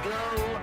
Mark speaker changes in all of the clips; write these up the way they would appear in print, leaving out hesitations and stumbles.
Speaker 1: go.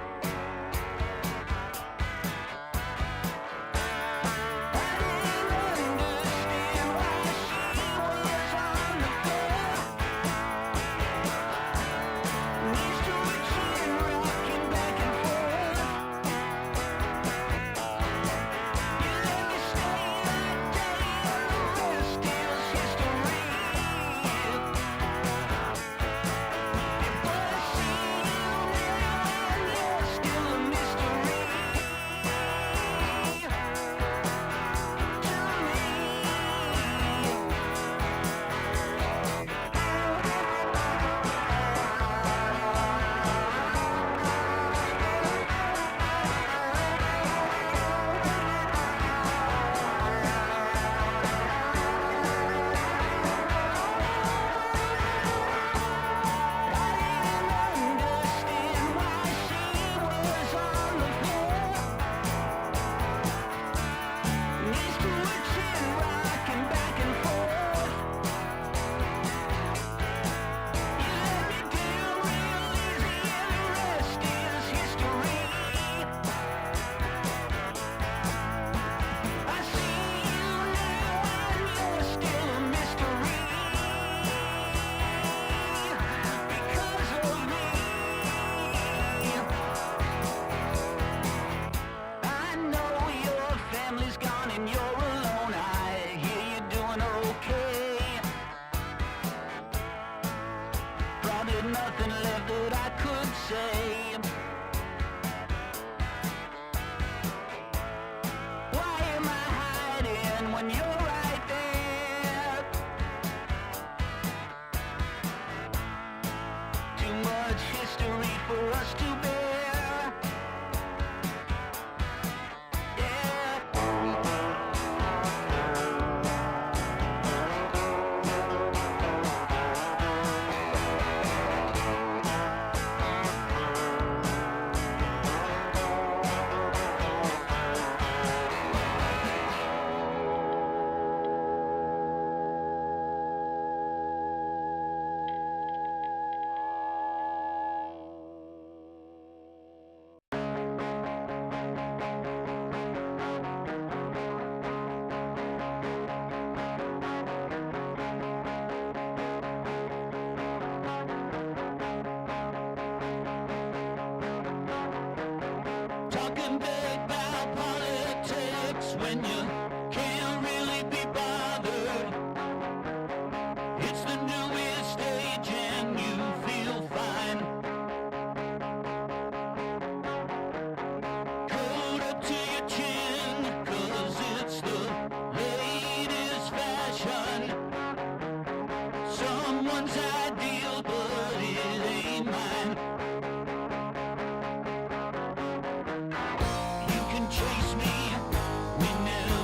Speaker 1: Nothing left that I could say. Why am I hiding when you're right there? Too much history for us to bear. Talking big about politics when you can't really be bothered. It's the newest age and you feel fine. Coat up to your chin, 'cause it's the latest fashion. Someone's ideal, but it ain't mine. Chase me, we never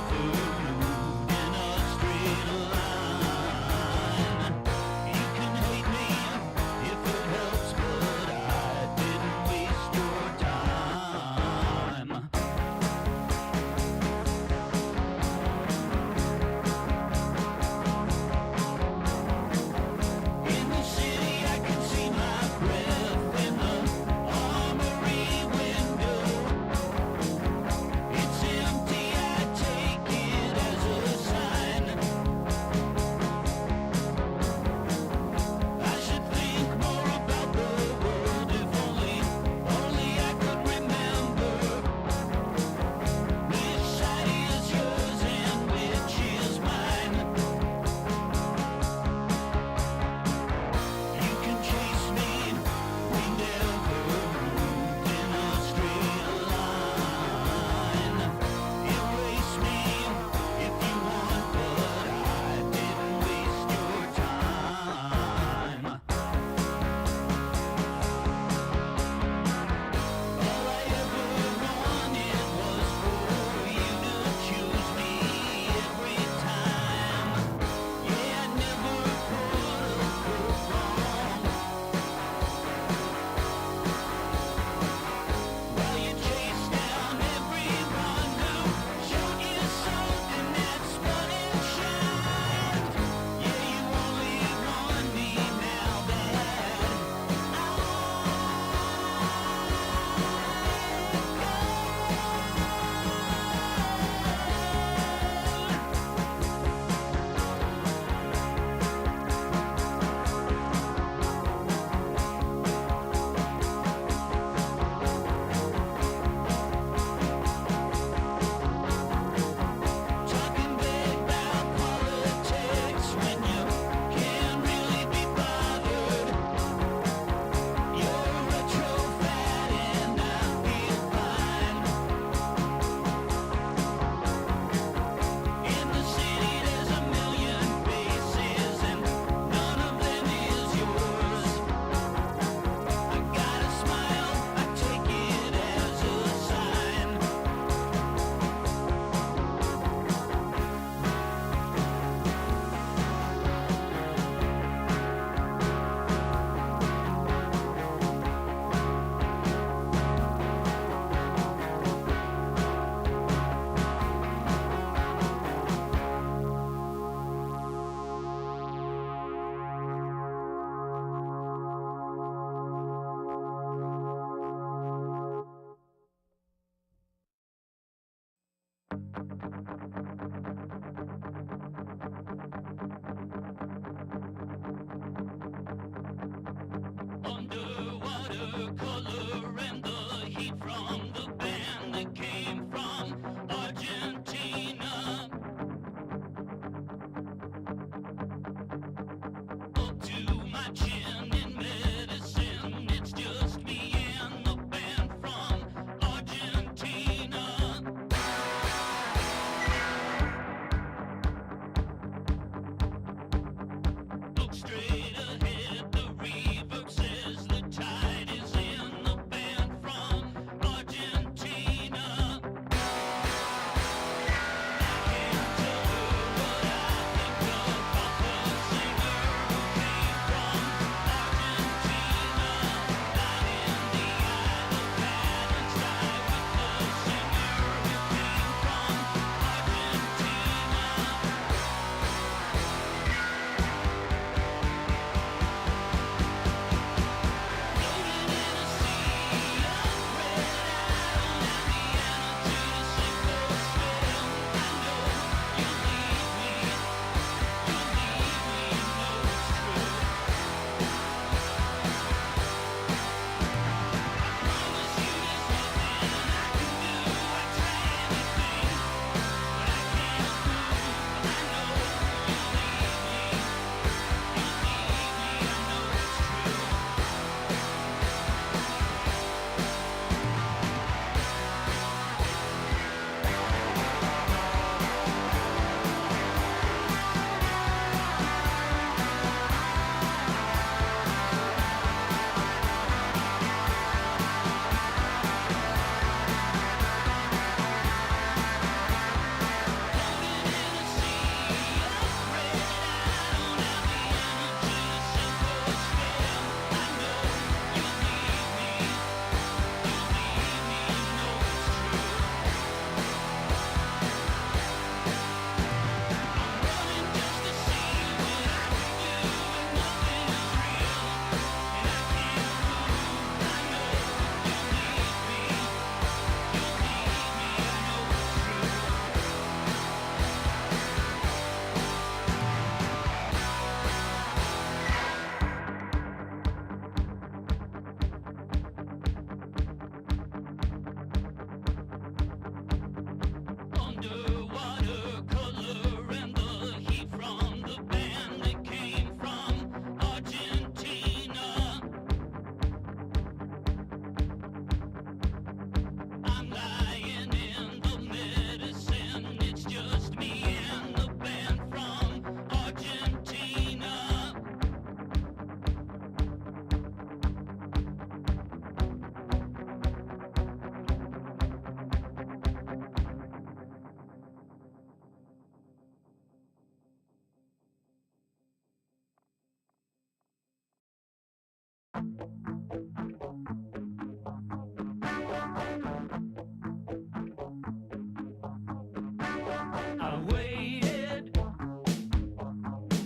Speaker 1: I waited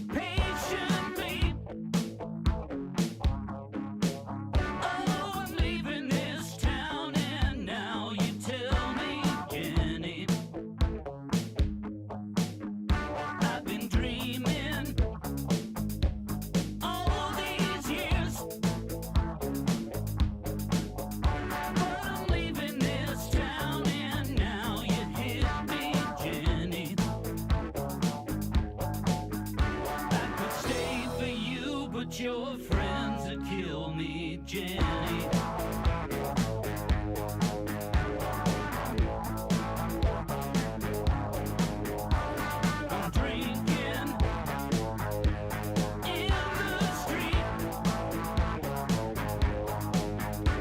Speaker 1: patiently. Oh, I'm leaving this town, and now you tell me, Jenny, I've been dreaming all these years, but I'm leaving this town, and now you hit me, Jenny. I could stay for you, but your friends would kill me, Jenny. I'm drinking in the street,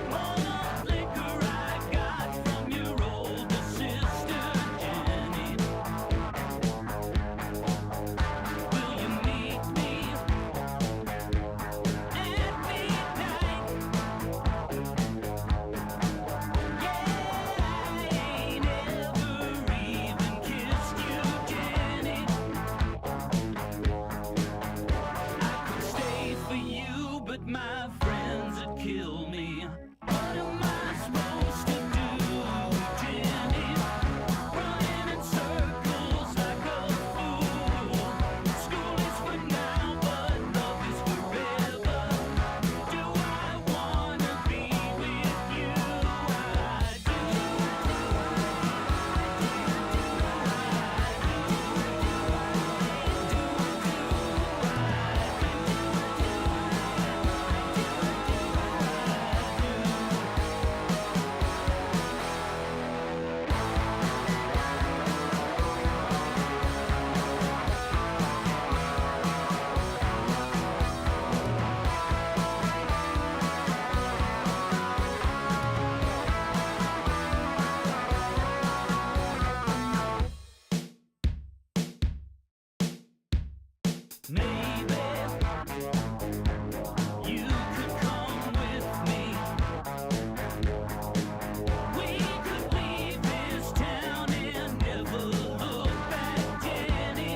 Speaker 1: more liquor I got from your older sister, Jenny. Will you meet me at midnight? Yeah, I ain't ever even kissed you, Jenny. I could stay for you, but my friends would kill me. What am I supposed to do, Jenny? Running in circles like a fool. School is for now, but love is forever. Do I wanna be with you? I do. Maybe you could come with me. We could leave this town and never look back, Jenny.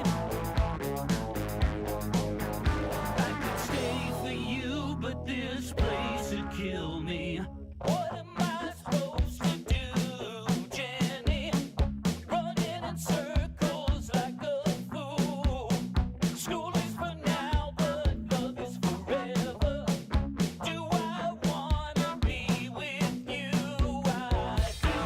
Speaker 1: I could stay for you, but this place would kill me. What am I supposed to do, Jenny? Running in circles like a fool. School is for now, but love is forever. Do I wanna be with you? I do.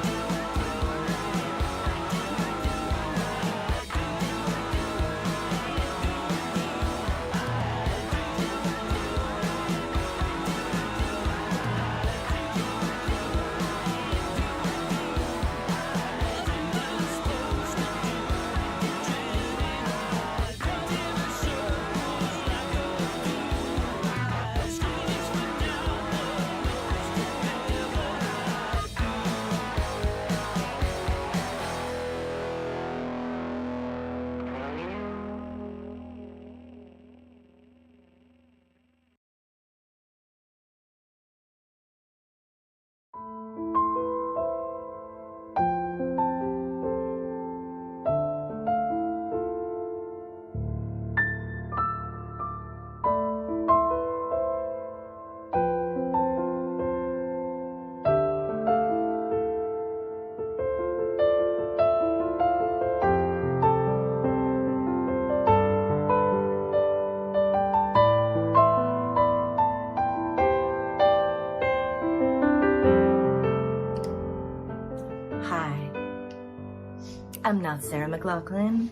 Speaker 2: I'm not Sarah McLachlan,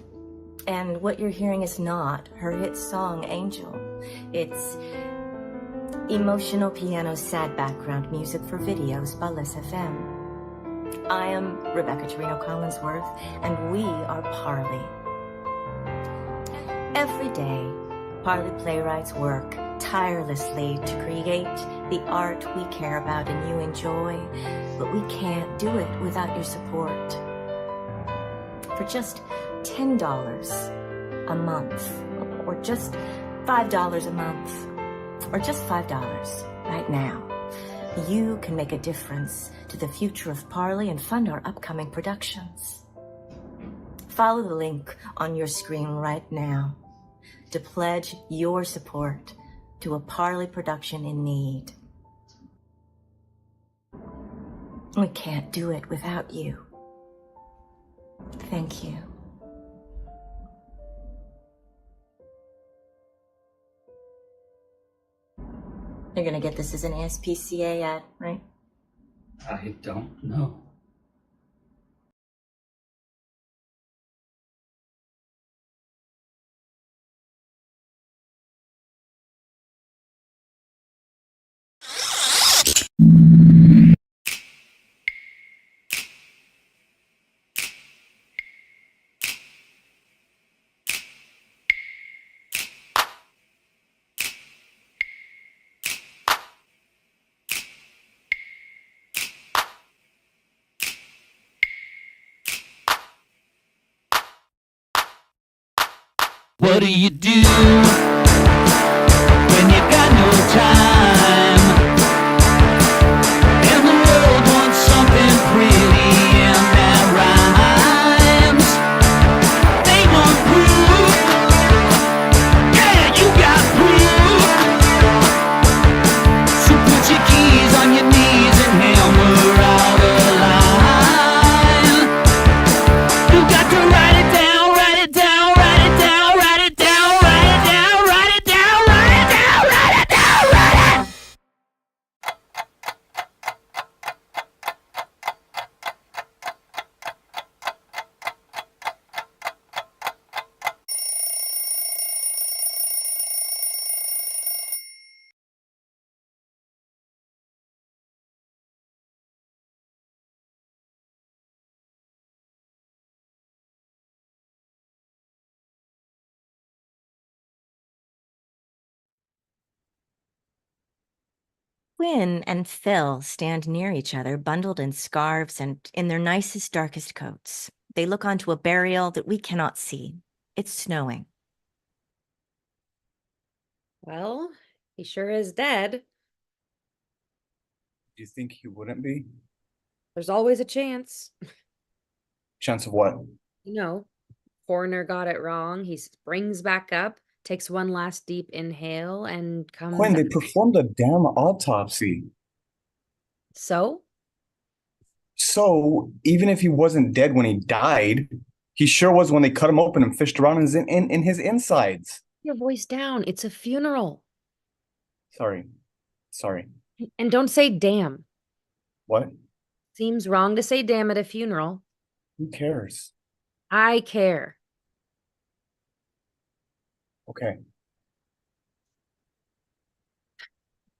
Speaker 2: and what you're hearing is not her hit song, Angel. It's emotional piano sad background music for videos by Liz FM. I am Rebecca Torino Collinsworth, and we are Parley. Every day, Parley playwrights work tirelessly to create the art we care about and you enjoy, but we can't do it without your support. For just $10 a month, or just $5 a month, or just $5, right now, you can make a difference to the future of Parley and fund our upcoming productions. Follow the link on your screen right now to pledge your support to a Parley production in need. We can't do it without you. Thank you. You're gonna get this as an ASPCA ad, right?
Speaker 1: I don't know. What do you do when you got no time? And the world wants something pretty and that rhymes. They want proof. Yeah, you got proof. So put your keys on your knees and hammer out a line. You got to write it down, write it down, write it down, write it down, write it down, write it down, write it down, write it down, write it.
Speaker 2: Quinn and Phil stand near each other, bundled in scarves and in their nicest, darkest coats. They look onto a burial that we cannot see. It's snowing.
Speaker 3: Well, he sure is dead.
Speaker 4: Do you think he wouldn't be?
Speaker 3: There's always a chance.
Speaker 4: Chance of what?
Speaker 3: You know, coroner got it wrong. He springs back up, takes one last deep inhale, and comes
Speaker 4: Quinn, they
Speaker 3: out.
Speaker 4: performed a damn autopsy.
Speaker 3: So,
Speaker 4: So, even if he wasn't dead when he died, he sure was when they cut him open and fished around in his insides.
Speaker 3: your voice down. It's a funeral.
Speaker 4: Sorry. Sorry.
Speaker 3: And don't say damn.
Speaker 4: What?
Speaker 3: Seems wrong to say damn at a funeral.
Speaker 4: Who cares?
Speaker 3: I care.
Speaker 4: Okay.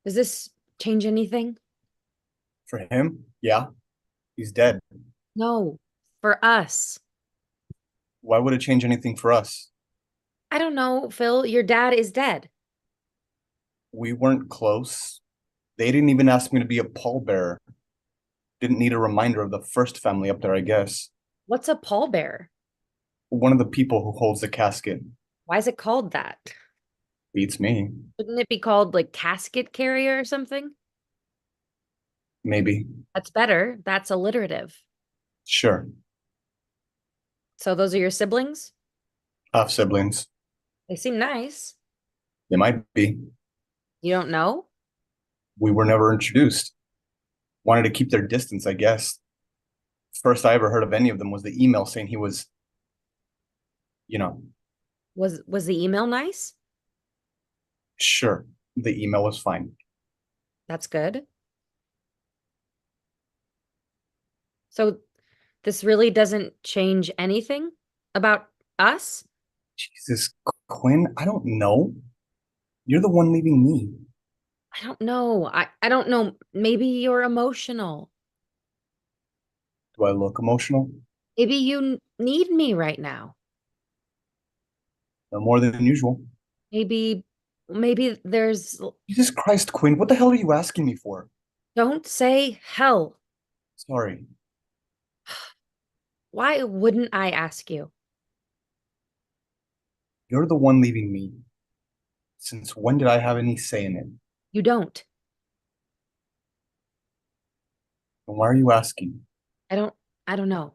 Speaker 3: Does this change anything?
Speaker 4: For him, yeah. He's dead.
Speaker 3: No, for us.
Speaker 4: Why would it change anything for us?
Speaker 3: I don't know, Phil. Your dad is dead.
Speaker 4: We weren't close. They didn't even ask me to be a pallbearer. Didn't need a reminder of the first family up there, I guess.
Speaker 3: What's a pallbearer?
Speaker 4: One of the people who holds the casket.
Speaker 3: Why is it called that?
Speaker 4: Beats me.
Speaker 3: Wouldn't it be called like casket carrier or something?
Speaker 4: Maybe.
Speaker 3: That's better. That's alliterative.
Speaker 4: Sure.
Speaker 3: So those are your siblings?
Speaker 4: Half siblings.
Speaker 3: They seem nice.
Speaker 4: They might be.
Speaker 3: You don't know?
Speaker 4: We were never introduced. Wanted to keep their distance, I guess. First I ever heard of any of them was the email saying he was, you know,
Speaker 3: Was the email nice?
Speaker 4: sure, the email was fine.
Speaker 3: That's good. So this really doesn't change anything about us?
Speaker 4: Jesus, Quinn, I don't know. You're the one leaving me.
Speaker 3: I don't know. I don't know. Maybe you're emotional.
Speaker 4: Do I look emotional?
Speaker 3: Maybe you need me right now.
Speaker 4: No more than usual.
Speaker 3: Maybe there's
Speaker 4: Jesus Christ, Quinn, what the hell are you asking me for?
Speaker 3: don't say hell.
Speaker 4: Sorry.
Speaker 3: Why wouldn't I ask you?
Speaker 4: You're the one leaving me. Since when did I have any say in it?
Speaker 3: You don't.
Speaker 4: And why are you asking?
Speaker 3: I don't know.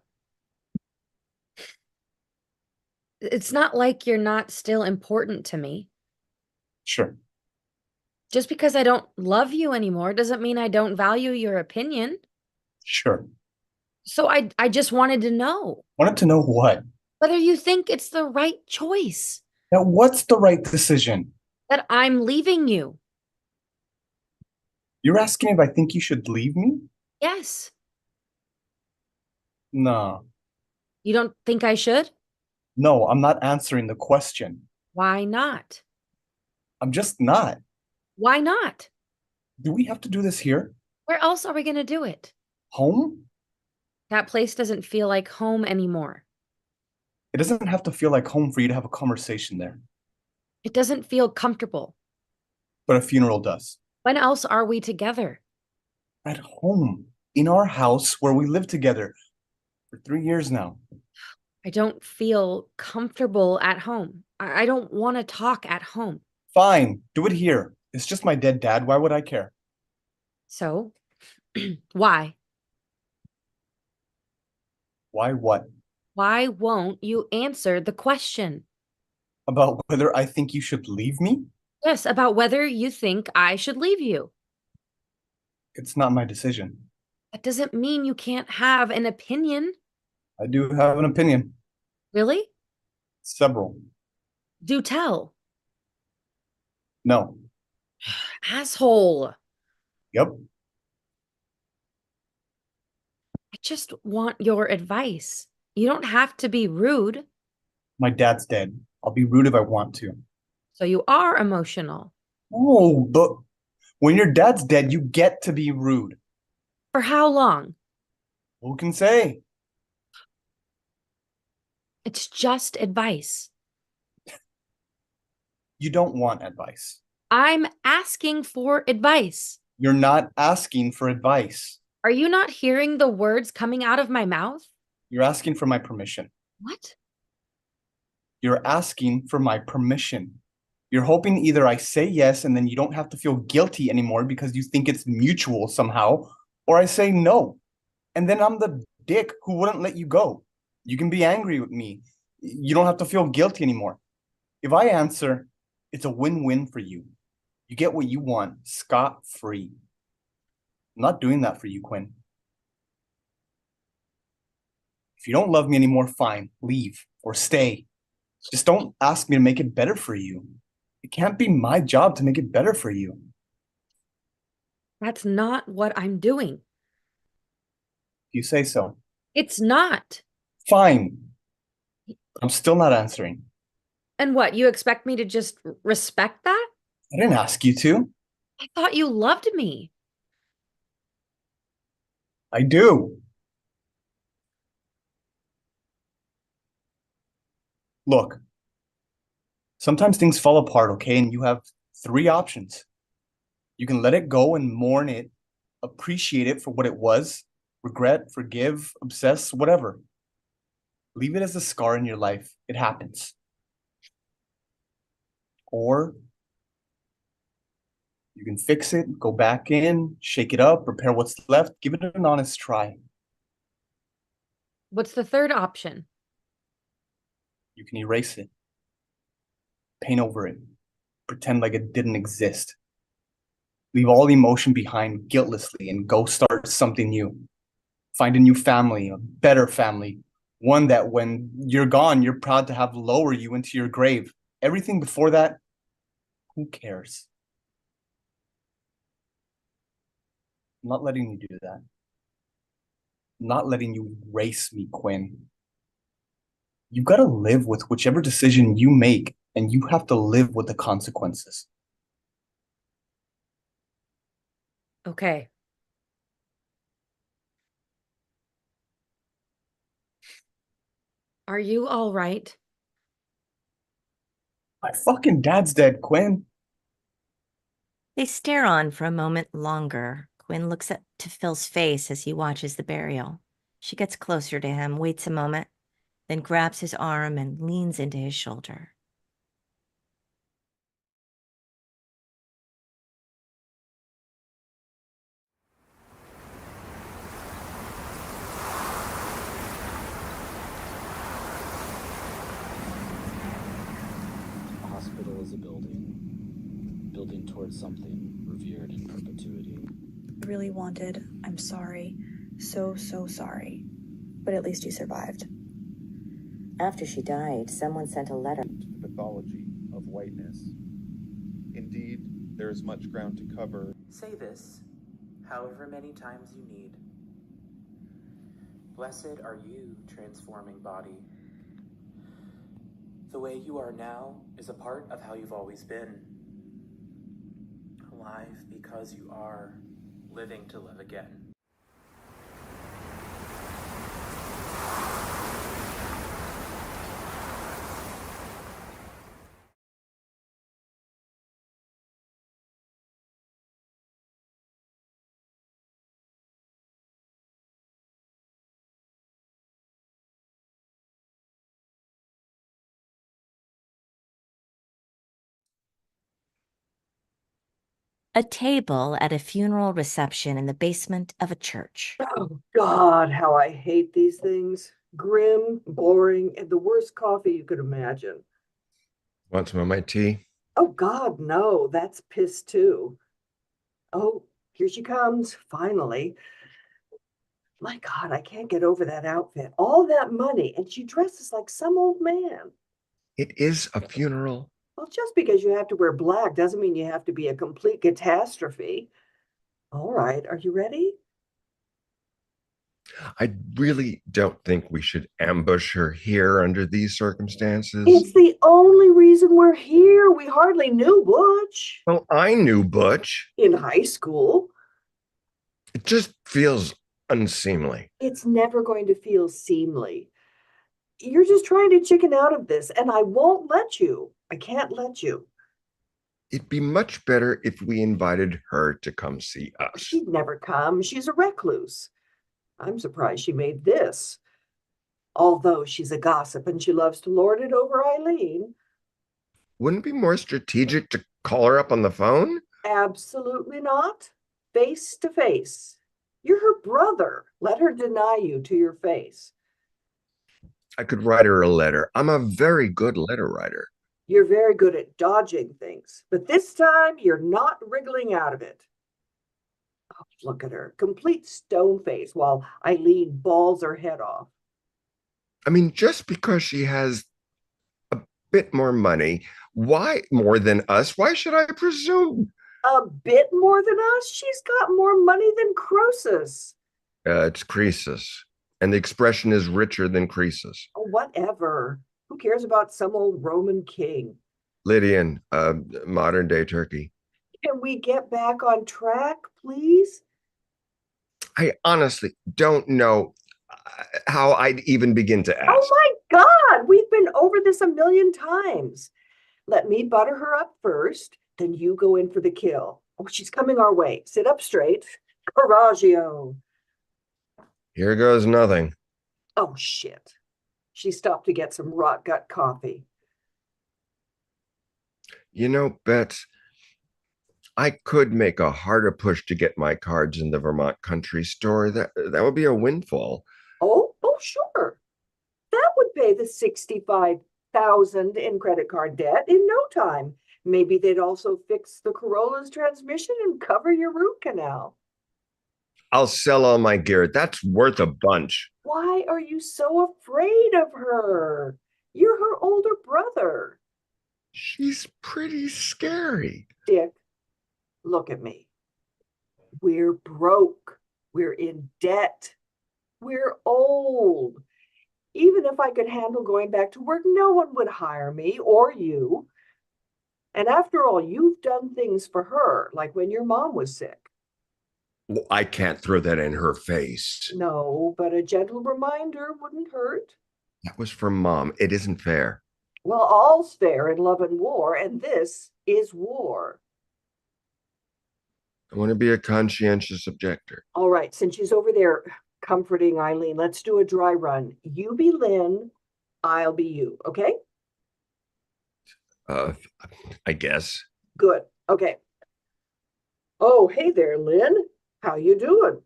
Speaker 3: It's not like you're not still important to me.
Speaker 4: Sure.
Speaker 3: Just because I don't love you anymore doesn't mean I don't value your opinion.
Speaker 4: Sure.
Speaker 3: So I just wanted to know
Speaker 4: Wanted to know what?
Speaker 3: whether you think it's the right choice
Speaker 4: Now, what's the right decision?
Speaker 3: that I'm leaving you.
Speaker 4: You're asking if I think you should leave me?
Speaker 3: Yes.
Speaker 4: No.
Speaker 3: You don't think I should?
Speaker 4: No, I'm not answering the question.
Speaker 3: Why not?
Speaker 4: I'm just not.
Speaker 3: Why not?
Speaker 4: Do we have to do this here?
Speaker 3: Where else are we going to do it?
Speaker 4: Home?
Speaker 3: That place doesn't feel like home anymore.
Speaker 4: It doesn't have to feel like home for you to have a conversation there,
Speaker 3: It doesn't feel comfortable.
Speaker 4: but a funeral does.
Speaker 3: When else are we together?
Speaker 4: At home, in our house where we live together for 3 years now.
Speaker 3: I don't feel comfortable at home. I don't want to talk at home.
Speaker 4: Fine, do it here. It's just my dead dad. Why would I care?
Speaker 3: So, why?
Speaker 4: Why what?
Speaker 3: Why won't you answer the question?
Speaker 4: About whether I think you should leave me?
Speaker 3: Yes, about whether you think I should leave you.
Speaker 4: It's not my decision.
Speaker 3: That doesn't mean you can't have an opinion.
Speaker 4: I do have an opinion.
Speaker 3: Really?
Speaker 4: Several.
Speaker 3: Do tell.
Speaker 4: No.
Speaker 3: Asshole.
Speaker 4: Yep.
Speaker 3: I just want your advice. You don't have to be rude.
Speaker 4: My dad's dead. I'll be rude if I want to.
Speaker 3: So you are emotional.
Speaker 4: Oh, but when your dad's dead, you get to be rude.
Speaker 3: For how long?
Speaker 4: Who can say?
Speaker 3: It's just advice.
Speaker 4: You don't want advice.
Speaker 3: I'm asking for advice.
Speaker 4: You're not asking for advice.
Speaker 3: Are you not hearing the words coming out of my mouth?
Speaker 4: You're asking for my permission.
Speaker 3: What?
Speaker 4: You're asking for my permission. You're hoping either I say yes and then you don't have to feel guilty anymore because you think it's mutual somehow, or I say no. And then I'm the dick who wouldn't let you go. You can be angry with me. You don't have to feel guilty anymore. If I answer, it's a win-win for you. You get what you want, scot-free. I'm not doing that for you, Quinn. If you don't love me anymore, fine, leave or stay. Just don't ask me to make it better for you. It can't be my job to make it better for you.
Speaker 3: That's not what I'm doing.
Speaker 4: If you say so.
Speaker 3: It's not.
Speaker 4: Fine. I'm still not answering.
Speaker 3: And what, you expect me to just respect that?
Speaker 4: I didn't ask you to.
Speaker 3: I thought you loved me.
Speaker 4: I do. Look, sometimes things fall apart, okay? And you have 3 options. You can let it go and mourn it, appreciate it for what it was, regret, forgive, obsess, whatever. Leave it as a scar in your life. It happens. Or you can fix it, go back in, shake it up, repair what's left, give it an honest try.
Speaker 3: What's the third option?
Speaker 4: You can erase it, paint over it, pretend like it didn't exist. Leave all emotion behind guiltlessly and go start something new. Find a new family, a better family, one that when you're gone, you're proud to have lower you into your grave. Everything before that, who cares? I'm not letting you do that. I'm not letting you erase me, Quinn. You gotta live with whichever decision you make, and you have to live with the consequences.
Speaker 3: Okay. Are you all right?
Speaker 4: My fucking dad's dead, Quinn.
Speaker 2: They stare on for a moment longer. Quinn looks up to Phil's face as he watches the burial. She gets closer to him, waits a moment, then grabs his arm and leans into his shoulder.
Speaker 5: evolving towards something revered in perpetuity.
Speaker 6: I really wanted. I'm sorry. So sorry. But at least you survived.
Speaker 2: After she died, someone sent a letter.
Speaker 7: The mythology of whiteness. Indeed, there is much ground to cover.
Speaker 8: Say this, however many times you need. Blessed are you, transforming body. The way you are now is a part of how you've always been. Alive because you are, living to live again.
Speaker 2: A table at a funeral reception in the basement of a church.
Speaker 9: Oh, God, how I hate these things. Grim, boring, and the worst coffee you could imagine.
Speaker 10: Want some of my tea?
Speaker 9: Oh, God, no, that's piss too. Oh, here she comes, finally. My God, I can't get over that outfit. All that money, and she dresses like some old man.
Speaker 10: It is a funeral.
Speaker 9: Well, just because you have to wear black doesn't mean you have to be a complete catastrophe. All right, are you ready?
Speaker 10: I really don't think we should ambush her here under these circumstances.
Speaker 9: It's the only reason we're here. We hardly knew Butch.
Speaker 10: Well, I knew Butch.
Speaker 9: In high school.
Speaker 10: It just feels unseemly.
Speaker 9: It's never going to feel seemly. You're just trying to chicken out of this, and I won't let you. I can't let you.
Speaker 10: It'd be much better if we invited her to come see us.
Speaker 9: She'd never come. She's a recluse. I'm surprised she made this. Although she's a gossip and she loves to lord it over Eileen.
Speaker 10: Wouldn't it be more strategic to call her up on the phone?
Speaker 9: Absolutely not. Face to face. You're her brother. Let her deny you to your face.
Speaker 10: I could write her a letter. I'm a very good letter writer.
Speaker 9: You're very good at dodging things, but this time you're not wriggling out of it. Oh, look at her, complete stone face while Eileen bawls her head off.
Speaker 10: I mean, just because she has a bit more money, why more than us? Why should I presume?
Speaker 9: A bit more than us? She's got more money than Croesus.
Speaker 10: It's Croesus, and the expression is richer than Croesus.
Speaker 9: Oh, whatever. Who cares about some old Roman king?
Speaker 10: Lydian, modern day Turkey.
Speaker 9: Can we get back on track, please?
Speaker 10: I honestly don't know how I'd even begin to ask.
Speaker 9: Oh my God, we've been over this a million times. Let me butter her up first, then you go in for the kill. Oh, she's coming our way. Sit up straight. Coraggio.
Speaker 10: Here goes nothing.
Speaker 9: Oh, shit. She stopped to get some rot gut coffee.
Speaker 10: You know, Bets, I could make a harder push to get my cards in the Vermont country store. That would be a windfall.
Speaker 9: Oh, sure. That would pay the $65,000 in credit card debt in no time. Maybe they'd also fix the Corolla's transmission and cover your root canal.
Speaker 10: I'll sell all my gear. That's worth a bunch.
Speaker 9: Why are you so afraid of her? You're her older brother.
Speaker 10: She's pretty scary.
Speaker 9: Dick, look at me. We're broke. We're in debt. We're old. Even if I could handle going back to work, no one would hire me or you. And after all, you've done things for her, like when your mom was sick.
Speaker 10: Well, I can't throw that in her face.
Speaker 9: No, but a gentle reminder wouldn't hurt.
Speaker 10: That was for Mom. It isn't fair.
Speaker 9: Well, all's fair in love and war, and this is war.
Speaker 10: I want to be a conscientious objector.
Speaker 9: All right, since she's over there comforting Eileen, let's do a dry run. You be Lynn, I'll be you, okay?
Speaker 10: I guess.
Speaker 9: Good, okay. Oh, hey there, Lynn. How you doing?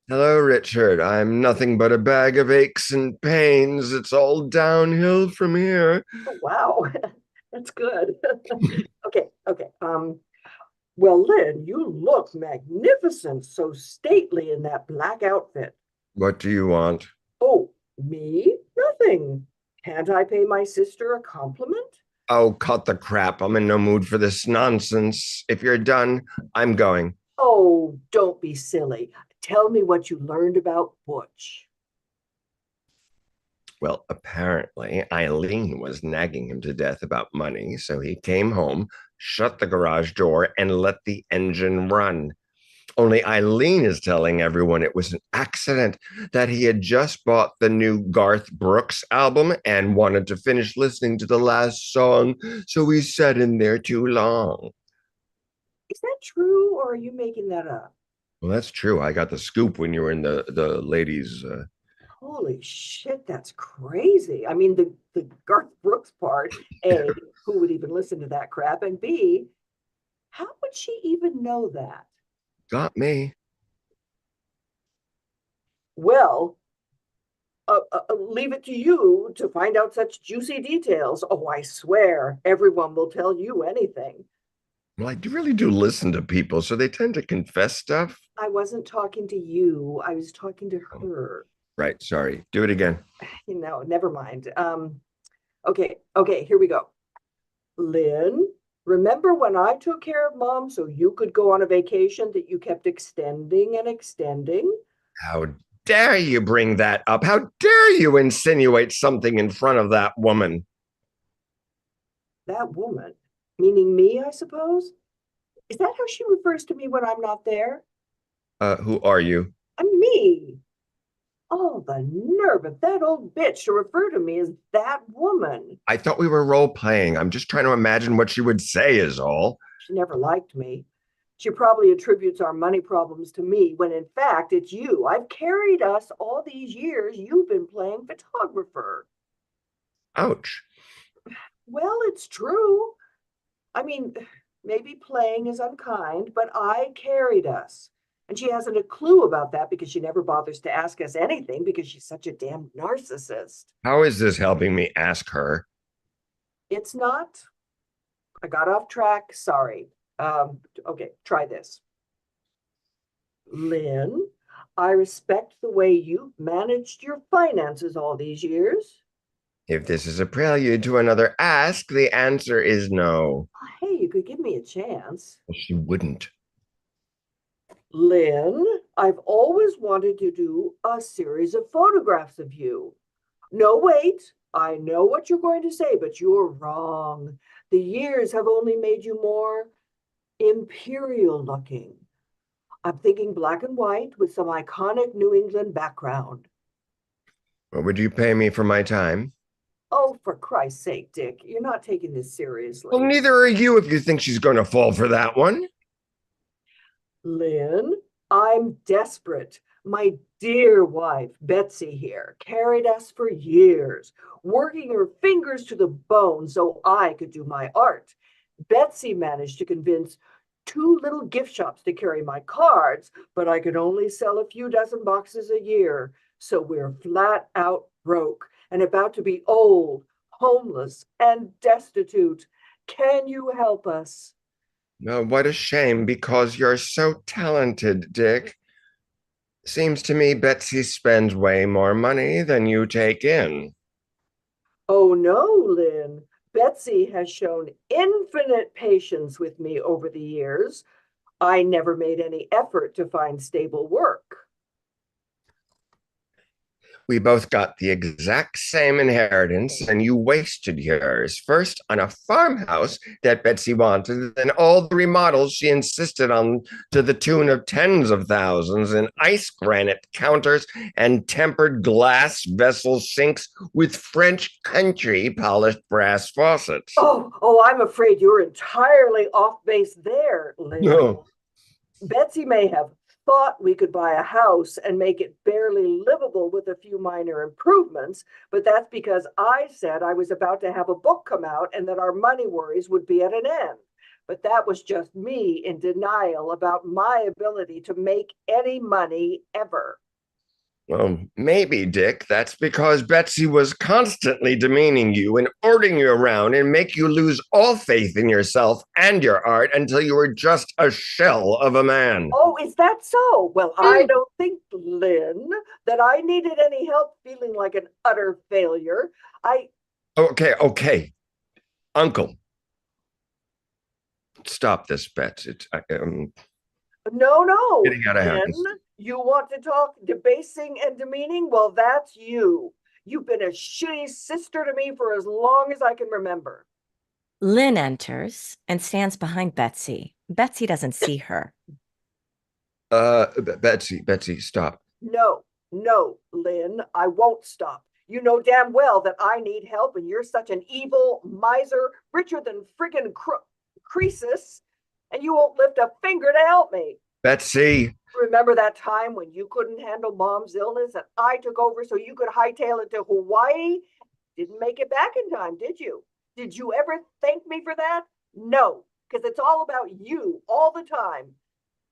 Speaker 10: Hello, Richard. I'm nothing but a bag of aches and pains. It's all downhill from here.
Speaker 9: Oh, wow, that's good. Okay. Well, Lynn, you look magnificent, so stately in that black outfit.
Speaker 10: What do you want?
Speaker 9: Oh, me? Nothing. Can't I pay my sister a compliment?
Speaker 10: Oh, cut the crap. I'm in no mood for this nonsense. If you're done, I'm going.
Speaker 9: Oh, don't be silly. Tell me what you learned about Butch.
Speaker 10: Well, apparently Eileen was nagging him to death about money, so he came home, shut the garage door, and let the engine run. Only Eileen is telling everyone it was an accident, that he had just bought the new Garth Brooks album and wanted to finish listening to the last song, so he sat in there too long.
Speaker 9: Is that true, or are you making that up?
Speaker 10: Well, that's true. I got the scoop when you were in the ladies'
Speaker 9: Holy shit, that's crazy. I mean, the Garth Brooks part, A, who would even listen to that crap? And B, how would she even know that?
Speaker 10: got me.
Speaker 9: Well, leave it to you to find out such juicy details. Oh, I swear, everyone will tell you anything.
Speaker 10: Well, I really do listen to people, so they tend to confess stuff.
Speaker 9: I wasn't talking to you. I was talking to her.
Speaker 10: Right, sorry. Do it again.
Speaker 9: Never mind. Okay, here we go. Lynn, remember when I took care of Mom so you could go on a vacation that you kept extending and extending?
Speaker 10: How dare you bring that up? How dare you insinuate something in front of that woman?
Speaker 9: That woman, meaning me, I suppose? Is that how she refers to me when I'm not there?
Speaker 10: Who are you?
Speaker 9: I'm me. Oh, the nerve of that old bitch to refer to me as that woman.
Speaker 10: I thought we were role playing. I'm just trying to imagine what she would say, is all.
Speaker 9: She never liked me. She probably attributes our money problems to me when in fact it's you. I've carried us all these years. You've been playing photographer.
Speaker 10: Ouch.
Speaker 9: Well, it's true. I mean, maybe playing is unkind, but I carried us. And she hasn't a clue about that because she never bothers to ask us anything because she's such a damn narcissist.
Speaker 10: How is this helping me ask her?
Speaker 9: It's not. I got off track. Sorry. Okay, try this. Lynn, I respect the way you've managed your finances all these years.
Speaker 10: If this is a prelude to another ask, the answer is no.
Speaker 9: Hey, you could give me a chance.
Speaker 10: Well, she wouldn't.
Speaker 9: Lynn, I've always wanted to do a series of photographs of you. No, wait. I know what you're going to say, but you're wrong. The years have only made you more imperial looking. I'm thinking black and white with some iconic New England background.
Speaker 10: What would you pay me for my time?
Speaker 9: Oh, for Christ's sake, Dick, you're not taking this seriously.
Speaker 10: Well, neither are you if you think she's going to fall for that one.
Speaker 9: Lynn, I'm desperate. My dear wife, Betsy here, carried us for years, working her fingers to the bone so I could do my art. Betsy managed to convince 2 little gift shops to carry my cards, but I could only sell a few dozen boxes a year. So we're flat out broke and about to be old, homeless, and destitute. Can you help us?
Speaker 10: Oh, what a shame, because you're so talented, Dick. Seems to me Betsy spends way more money than you take in.
Speaker 9: Oh no, Lynn. Betsy has shown infinite patience with me over the years. I never made any effort to find stable work.
Speaker 10: We both got the exact same inheritance, and you wasted yours. First on a farmhouse that Betsy wanted, then all the remodels she insisted on to the tune of tens of thousands, and ice granite counters and tempered glass vessel sinks with French country polished brass faucets.
Speaker 9: Oh, I'm afraid you're entirely off base there, Lynn.
Speaker 10: No.
Speaker 9: Betsy may have thought we could buy a house and make it barely livable with a few minor improvements, but that's because I said I was about to have a book come out and that our money worries would be at an end. But that was just me in denial about my ability to make any money ever.
Speaker 10: Well, maybe, Dick, that's because Betsy was constantly demeaning you and ordering you around and make you lose all faith in yourself and your art until you were just a shell of a man.
Speaker 9: Oh, is that so? Well, I don't think, Lynn, that I needed any help feeling like an utter failure.
Speaker 10: Okay. Uncle. Stop this, Bets. It's
Speaker 9: No.
Speaker 10: getting out of hand.
Speaker 9: Lynn, you want to talk debasing and demeaning? Well, that's you. You've been a shitty sister to me for as long as I can remember.
Speaker 2: Lynn enters and stands behind Betsy. Betsy doesn't see her.
Speaker 10: Betsy, stop.
Speaker 9: No, Lynn, I won't stop. You know damn well that I need help, and you're such an evil miser, richer than friggin' Croesus, and you won't lift a finger to help me.
Speaker 10: Betsy.
Speaker 9: Remember that time when you couldn't handle Mom's illness and I took over so you could hightail it to Hawaii? Didn't make it back in time, did you? Did you ever thank me for that? No, because it's all about you all the time.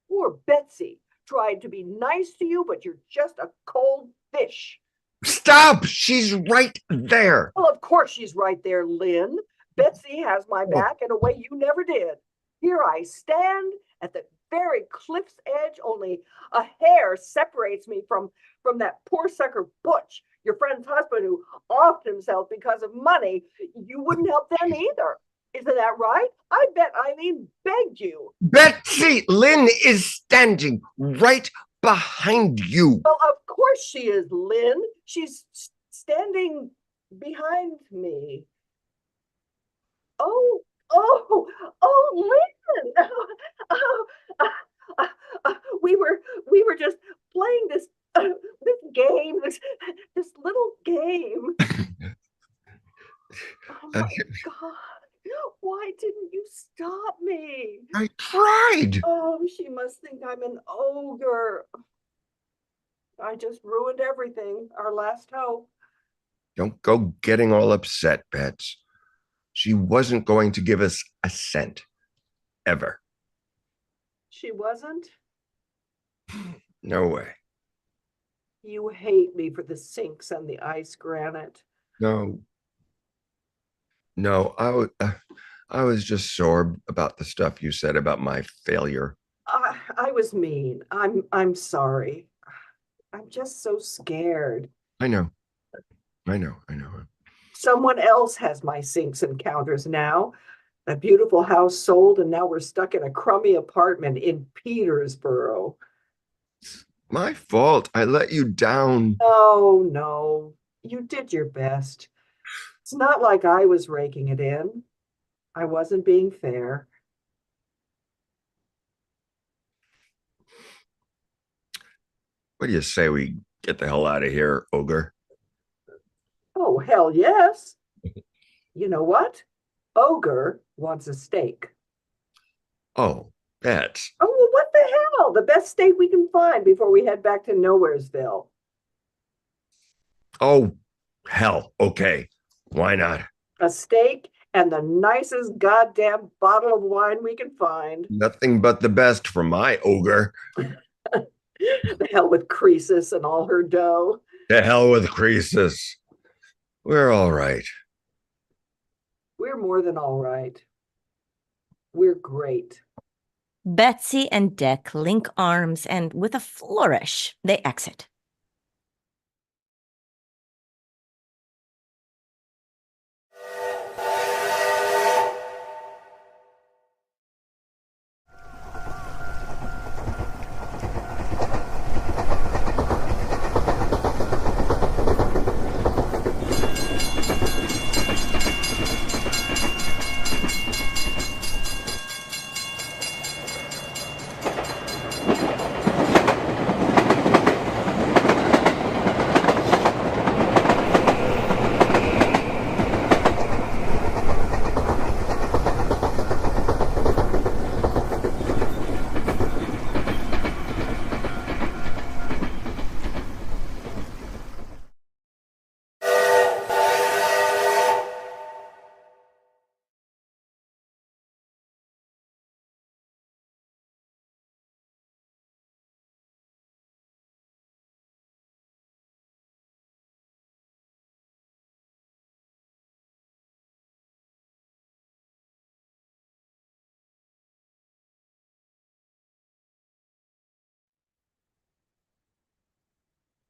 Speaker 9: Poor Betsy tried to be nice to you, but you're just a cold fish.
Speaker 10: Stop! She's right there.
Speaker 9: Well, of course she's right there, Lynn. Betsy has my back in a way you never did. Here I stand at the very cliff's edge, only a hair separates me from that poor sucker Butch, your friend's husband, who offed himself because of money. You wouldn't help them either. Isn't that right? I bet Eileen begged you.
Speaker 10: Betsy, Lynn is standing right behind you.
Speaker 9: Well, of course she is, Lynn. She's standing behind me. Oh, Lynn! We were just playing this game, this little game. Oh my God! Why didn't you stop me?
Speaker 10: I tried.
Speaker 9: Oh, she must think I'm an ogre. I just ruined everything. Our last hope.
Speaker 10: Don't go getting all upset, Bets. She wasn't going to give us a cent. Ever.
Speaker 9: She wasn't?
Speaker 10: No way.
Speaker 9: You hate me for the sinks and the ice granite.
Speaker 10: No, I was just sore about the stuff you said about my failure.
Speaker 9: I was mean. I'm sorry. I'm just so scared.
Speaker 10: I know.
Speaker 9: Someone else has my sinks and counters now. A beautiful house sold, and now we're stuck in a crummy apartment in Petersboro.
Speaker 10: My fault. I let you down.
Speaker 9: No. You did your best. It's not like I was raking it in. I wasn't being fair.
Speaker 10: What do you say we get the hell out of here, ogre?
Speaker 9: Oh, hell yes. You know what? Ogre wants a steak.
Speaker 10: Oh, Bets.
Speaker 9: Oh, well, what the hell? The best steak we can find before we head back to Nowheresville.
Speaker 10: Oh, hell. Okay. Why not?
Speaker 9: A steak and the nicest goddamn bottle of wine we can find.
Speaker 10: Nothing but the best for my ogre.
Speaker 9: The hell with Croesus and all her dough.
Speaker 10: To hell with Croesus. We're all right.
Speaker 9: We're more than all right. We're great.
Speaker 2: Betsy and Dick link arms, and with a flourish, they exit.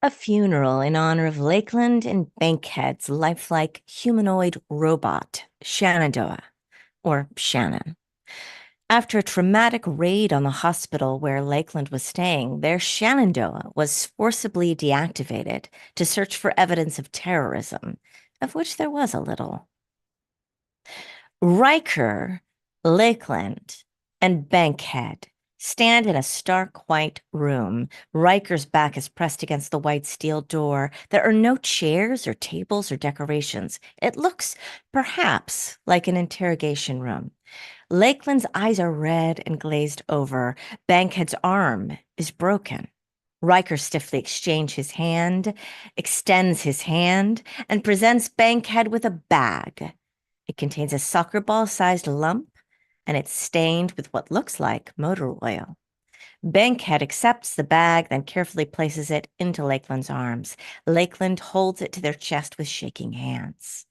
Speaker 2: A funeral in honor of Lakeland and Bankhead's lifelike humanoid robot, Shenandoah, or Shannon. After a traumatic raid on the hospital where Lakeland was staying, their Shenandoah was forcibly deactivated to search for evidence of terrorism, of which there was a little. Riker, Lakeland, and Bankhead stand in a stark white room. Riker's back is pressed against the white steel door. There are no chairs or tables or decorations. It looks, perhaps, like an interrogation room. Lakeland's eyes are red and glazed over. Bankhead's arm is broken. Riker stiffly extends his hand, and presents Bankhead with a bag. It contains a soccer ball-sized lump, and it's stained with what looks like motor oil. Bankhead accepts the bag, then carefully places it into Lakeland's arms. Lakeland holds it to their chest with shaking hands.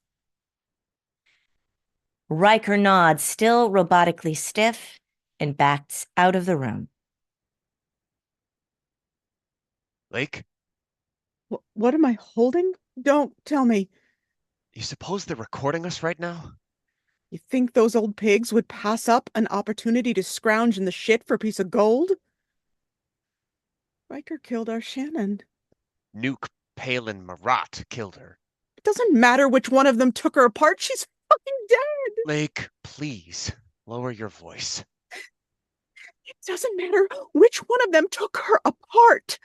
Speaker 2: Riker nods, still robotically stiff, and backs out of the room.
Speaker 11: Lake,
Speaker 12: What am I holding? Don't tell me.
Speaker 11: you suppose they're recording us right now?
Speaker 12: You think those old pigs would pass up an opportunity to scrounge in the shit for a piece of gold? Riker killed our Shannon.
Speaker 11: Nuke Palin Marat killed her.
Speaker 12: It doesn't matter which one of them took her apart. She's fucking dead.
Speaker 11: Lake, please, lower your voice.
Speaker 12: It doesn't matter which one of them took her apart.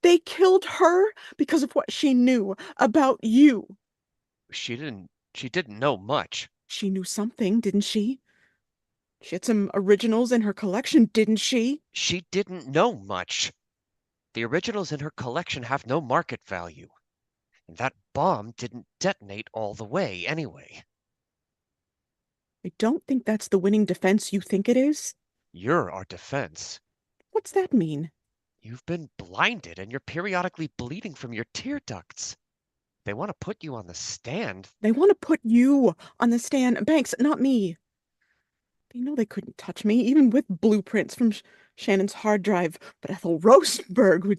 Speaker 12: They killed her because of what she knew about you.
Speaker 11: She didn't know much.
Speaker 12: She knew something, didn't she? She had some originals in her collection, didn't she?
Speaker 11: She didn't know much. The originals in her collection have no market value. And that bomb didn't detonate all the way anyway.
Speaker 12: I don't think that's the winning defense you think it is.
Speaker 11: You're our defense.
Speaker 12: What's that mean?
Speaker 11: You've been blinded and you're periodically bleeding from your tear ducts. They want to put you on the stand.
Speaker 12: They want to put you on the stand, Banks, not me. They know they couldn't touch me, even with blueprints from Shannon's hard drive, but Ethel Rosenberg would...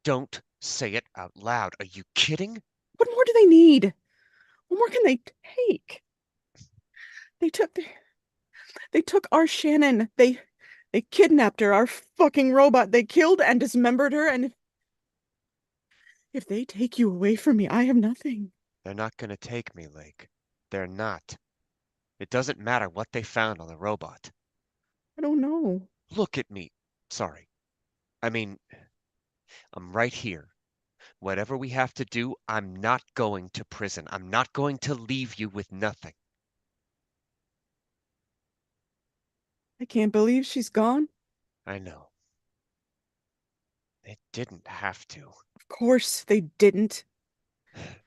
Speaker 11: Don't say it out loud. Are you kidding?
Speaker 12: What more do they need? What more can they take? They took our Shannon. They kidnapped her, our fucking robot. They killed and dismembered her, and if they take you away from me, I have nothing.
Speaker 11: They're not gonna take me, Lake. They're not. It doesn't matter what they found on the robot.
Speaker 12: I don't know.
Speaker 11: Look at me. Sorry. I mean, I'm right here. Whatever we have to do, I'm not going to prison. I'm not going to leave you with nothing.
Speaker 12: I can't believe she's gone.
Speaker 11: I know. They didn't have to.
Speaker 12: Of course they didn't.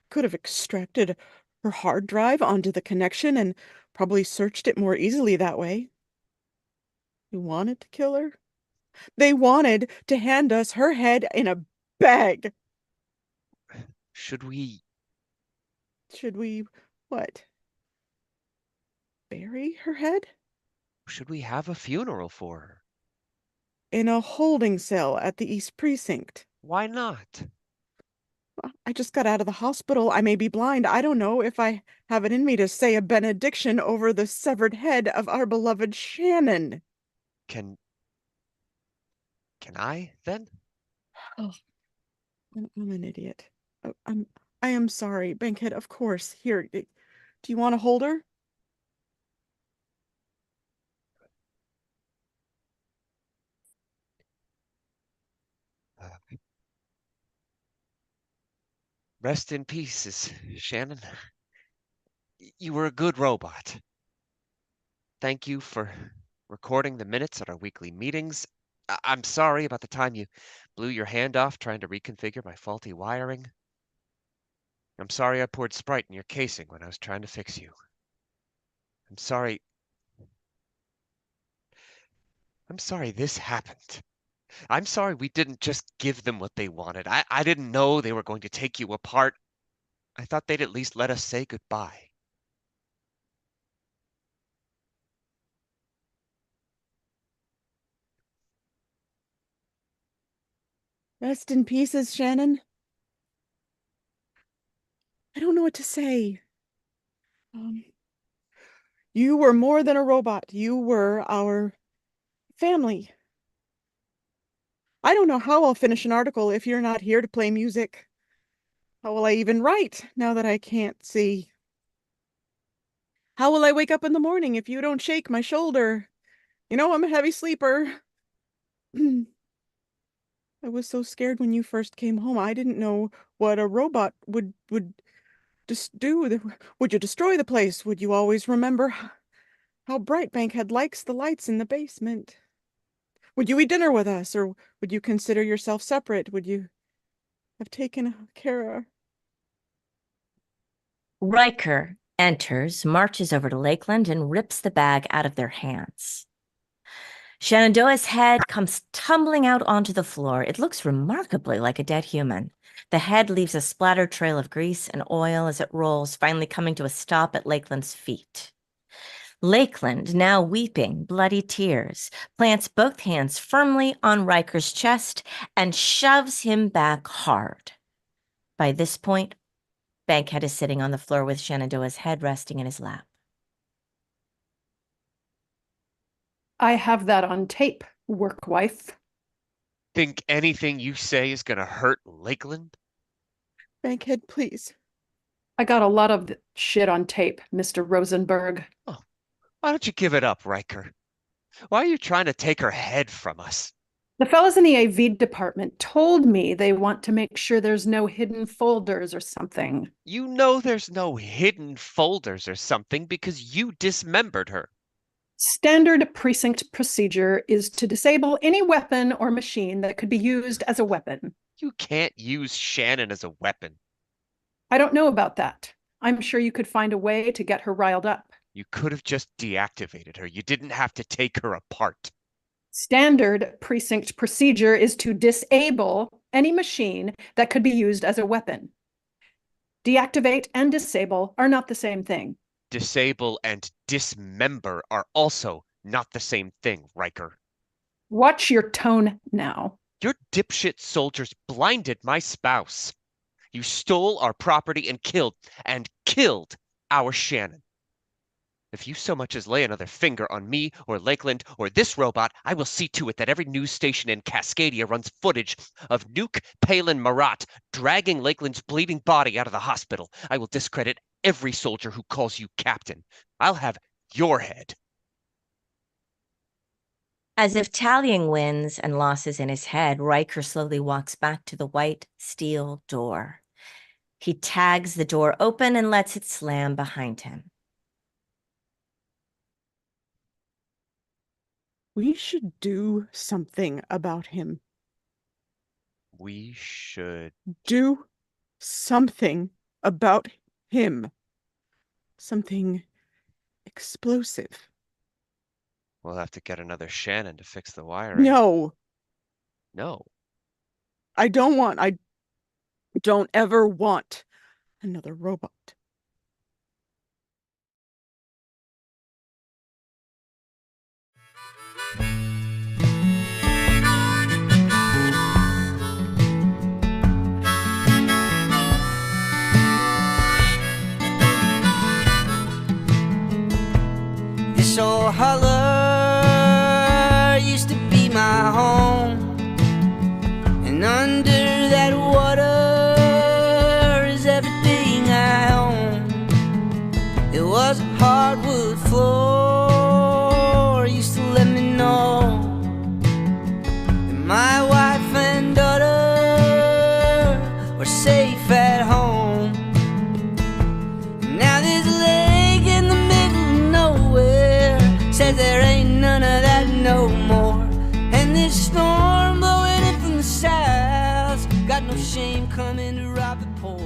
Speaker 12: Could have extracted her hard drive onto the connection and probably searched it more easily that way. They wanted to kill her. They wanted to hand us her head in a bag.
Speaker 11: Should we
Speaker 12: what? Bury her head?
Speaker 11: Should we have a funeral for her?
Speaker 12: In a holding cell at the East Precinct.
Speaker 11: Why not?
Speaker 12: I just got out of the hospital. I may be blind. I don't know if I have it in me to say a benediction over the severed head of our beloved Shannon.
Speaker 11: Can I, then?
Speaker 12: Oh, I'm an idiot. I am sorry, Bankhead, of course. Here, do you want to hold her?
Speaker 11: Rest in peace, Shannon. You were a good robot. Thank you for recording the minutes at our weekly meetings. I'm sorry about the time you blew your hand off trying to reconfigure my faulty wiring. I'm sorry I poured Sprite in your casing when I was trying to fix you. I'm sorry this happened. I'm sorry we didn't just give them what they wanted. I didn't know they were going to take you apart. I thought they'd at least let us say goodbye.
Speaker 12: Rest in pieces, Shannon. I don't know what to say. You were more than a robot. You were our family. I don't know how I'll finish an article if you're not here to play music. How will I even write now that I can't see? How will I wake up in the morning if you don't shake my shoulder? You know, I'm a heavy sleeper. I was so scared when you first came home. I didn't know what a robot would just do. Would you destroy the place? Would you always remember how bright Bankhead likes the lights in the basement? Would you eat dinner with us, or would you consider yourself separate? Would you have taken care of...
Speaker 2: Riker enters, marches over to Lakeland, and rips the bag out of their hands. Shenandoah's head comes tumbling out onto the floor. It looks remarkably like a dead human. The head leaves a splattered trail of grease and oil as it rolls, finally coming to a stop at Lakeland's feet. Lakeland, now weeping bloody tears, plants both hands firmly on Riker's chest and shoves him back hard. By this point, Bankhead is sitting on the floor with Shenandoah's head resting in his lap.
Speaker 13: I have that on tape, work wife.
Speaker 11: Think anything you say is gonna hurt Lakeland?
Speaker 12: Bankhead, please.
Speaker 13: I got a lot of shit on tape, Mr. Rosenberg.
Speaker 11: Oh, why don't you give it up, Riker? Why are you trying to take her head from us?
Speaker 13: The fellas in the AV department told me they want to make sure there's no hidden folders or something.
Speaker 11: You know there's no hidden folders or something because you dismembered her.
Speaker 13: Standard precinct procedure is to disable any weapon or machine that could be used as a weapon.
Speaker 11: You can't use Shannon as a weapon.
Speaker 13: I don't know about that. I'm sure you could find a way to get her riled up.
Speaker 11: You could have just deactivated her. You didn't have to take her apart.
Speaker 13: Standard precinct procedure is to disable any machine that could be used as a weapon. Deactivate and disable are not the same thing.
Speaker 11: Disable and dismember are also not the same thing, Riker.
Speaker 13: Watch your tone now.
Speaker 11: Your dipshit soldiers blinded my spouse. You stole our property and killed our Shannon. If you so much as lay another finger on me or Lakeland or this robot, I will see to it that every news station in Cascadia runs footage of Nuke Palin Marat dragging Lakeland's bleeding body out of the hospital. I will discredit every soldier who calls you captain. I'll have your head.
Speaker 2: As if tallying wins and losses in his head, Riker slowly walks back to the white steel door. He tags the door open and lets it slam behind him.
Speaker 12: We should do something about him.
Speaker 11: We should
Speaker 12: do something about him. Something explosive.
Speaker 11: We'll have to get another Shannon to fix the wiring.
Speaker 12: No.
Speaker 11: No.
Speaker 12: I don't ever want another robot.
Speaker 14: This old holler used to be my home, and under that water is everything I own. It was a hardwood floor, used to let me know that my wife and daughter were safe at home. And now this lake in the middle of nowhere says there ain't none of that no more. And this storm blowing in from the south got no shame coming to rob the poor.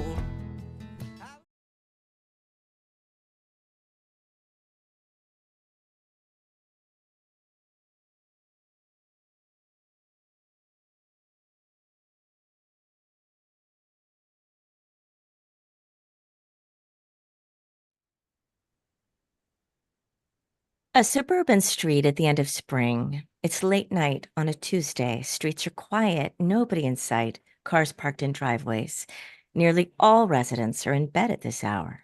Speaker 2: A suburban street at the end of spring. It's late night on a Tuesday. Streets are quiet, nobody in sight, cars parked in driveways. Nearly all residents are in bed at this hour.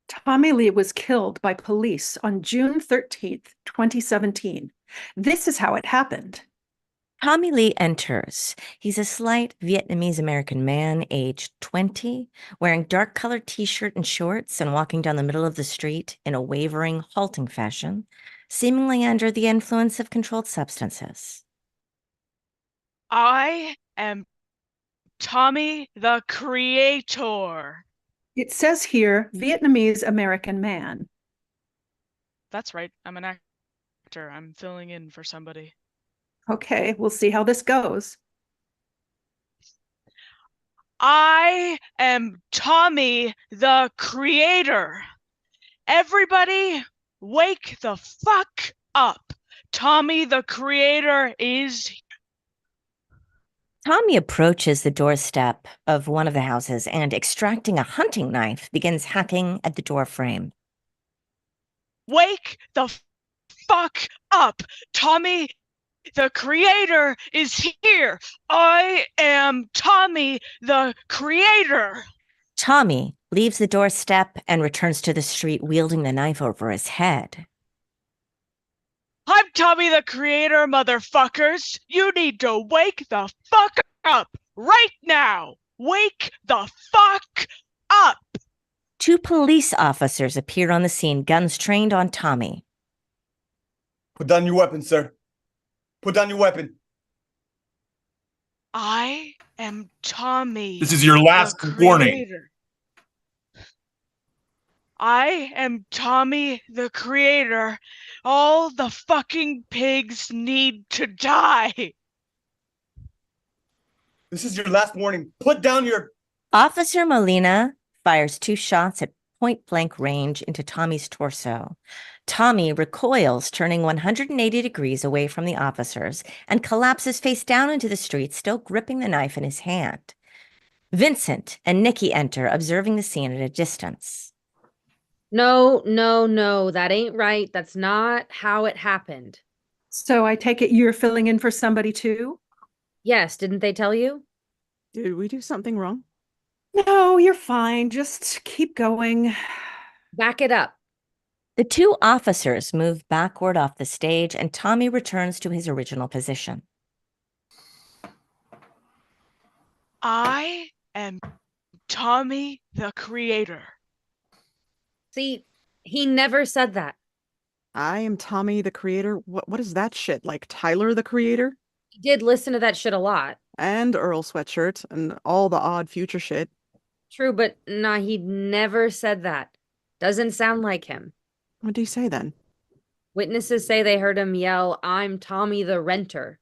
Speaker 13: Tommy Lee was killed by police on June 13th, 2017. This is how it happened.
Speaker 2: Tommy Lee enters. He's a slight Vietnamese-American man, aged 20, wearing dark-colored t-shirt and shorts and walking down the middle of the street in a wavering, halting fashion, seemingly under the influence of controlled substances.
Speaker 15: I am Tommy the Creator.
Speaker 13: It says here, Vietnamese-American man.
Speaker 15: That's right, I'm an actor. I'm filling in for somebody.
Speaker 13: Okay, we'll see how this goes.
Speaker 15: I am Tommy the Creator. Everybody, wake the fuck up. Tommy the Creator is...
Speaker 2: Tommy approaches the doorstep of one of the houses and, extracting a hunting knife, begins hacking at the door frame.
Speaker 15: Wake the fuck up. Tommy the Creator is here. I am Tommy the Creator.
Speaker 2: Tommy leaves the doorstep and returns to the street wielding the knife over his head.
Speaker 15: I'm Tommy the Creator, motherfuckers. You need to wake the fuck up right now. Wake the fuck up.
Speaker 2: 2 police officers appear on the scene, guns trained on Tommy.
Speaker 4: Put down your weapon, sir. Put down your weapon.
Speaker 15: I am Tommy.
Speaker 16: This is your last warning.
Speaker 15: I am Tommy the Creator. All the fucking pigs need to die.
Speaker 4: This is your last warning. Put down your...
Speaker 2: Officer Molina fires 2 shots at point-blank range into Tommy's torso. Tommy recoils, turning 180 degrees away from the officers, and collapses face down into the street, still gripping the knife in his hand. Vincent and Nikki enter, observing the scene at a distance.
Speaker 3: No, that ain't right. That's not how it happened.
Speaker 13: So I take it you're filling in for somebody too?
Speaker 3: Yes, didn't they tell you?
Speaker 12: Did we do something wrong?
Speaker 13: No, you're fine. Just keep going.
Speaker 3: Back it up.
Speaker 2: The 2 officers move backward off the stage, and Tommy returns to his original position.
Speaker 15: I am Tommy the Creator.
Speaker 3: See, he never said that.
Speaker 12: I am Tommy the Creator. What is that shit? Like Tyler the Creator?
Speaker 3: He did listen to that shit a lot.
Speaker 12: And Earl Sweatshirt and all the odd future shit.
Speaker 3: True, but nah, he never said that. Doesn't sound like him.
Speaker 12: What do you say then?
Speaker 3: Witnesses say they heard him yell, "I'm Tommy the Renter."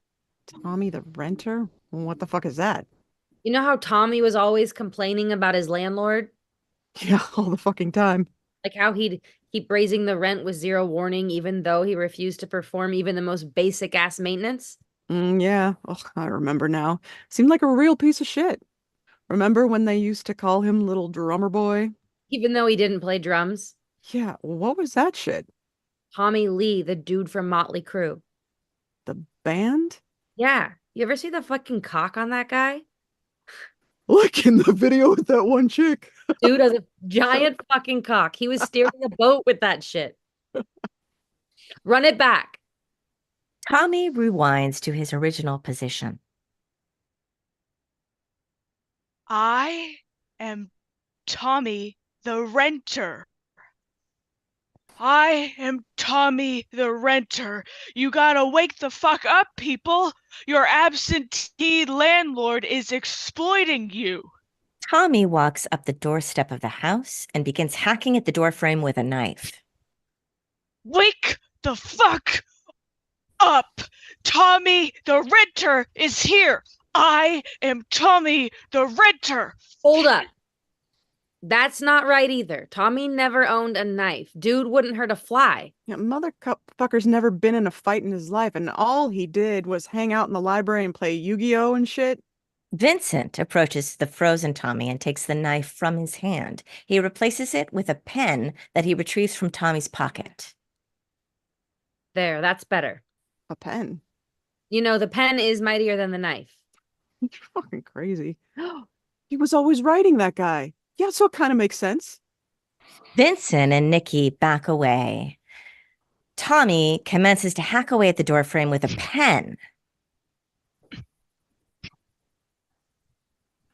Speaker 12: Tommy the Renter? What the fuck is that?
Speaker 3: You know how Tommy was always complaining about his landlord?
Speaker 12: Yeah, all the fucking time.
Speaker 3: Like how he'd keep raising the rent with 0 warning, even though he refused to perform even the most basic ass maintenance?
Speaker 12: Yeah, I remember now. Seemed like a real piece of shit. Remember when they used to call him Little Drummer Boy?
Speaker 3: Even though he didn't play drums?
Speaker 12: Yeah, what was that shit?
Speaker 3: Tommy Lee, the dude from Motley Crue.
Speaker 12: The band?
Speaker 3: Yeah. You ever see the fucking cock on that guy?
Speaker 12: Like in the video with that one chick.
Speaker 3: Dude has a giant fucking cock. He was steering a boat with that shit. Run it back.
Speaker 2: Tommy rewinds to his original position.
Speaker 15: I am Tommy the Renter. I am Tommy the Renter. You gotta wake the fuck up, people. Your absentee landlord is exploiting you.
Speaker 2: Tommy walks up the doorstep of the house and begins hacking at the doorframe with a knife.
Speaker 15: Wake the fuck up. Tommy the Renter is here. I am Tommy the Renter.
Speaker 3: Hold up. That's not right either. Tommy never owned a knife. Dude wouldn't hurt a fly.
Speaker 12: Yeah, motherfucker's never been in a fight in his life, and all he did was hang out in the library and play Yu-Gi-Oh! And shit.
Speaker 2: Vincent approaches the frozen Tommy and takes the knife from his hand. He replaces it with a pen that he retrieves from Tommy's pocket.
Speaker 3: There, that's better.
Speaker 12: A pen.
Speaker 3: You know, the pen is mightier than the knife.
Speaker 12: You're fucking crazy. He was always writing, that guy. Yeah, so it kind of makes sense.
Speaker 2: Vincent and Nikki back away. Tommy commences to hack away at the doorframe with a pen.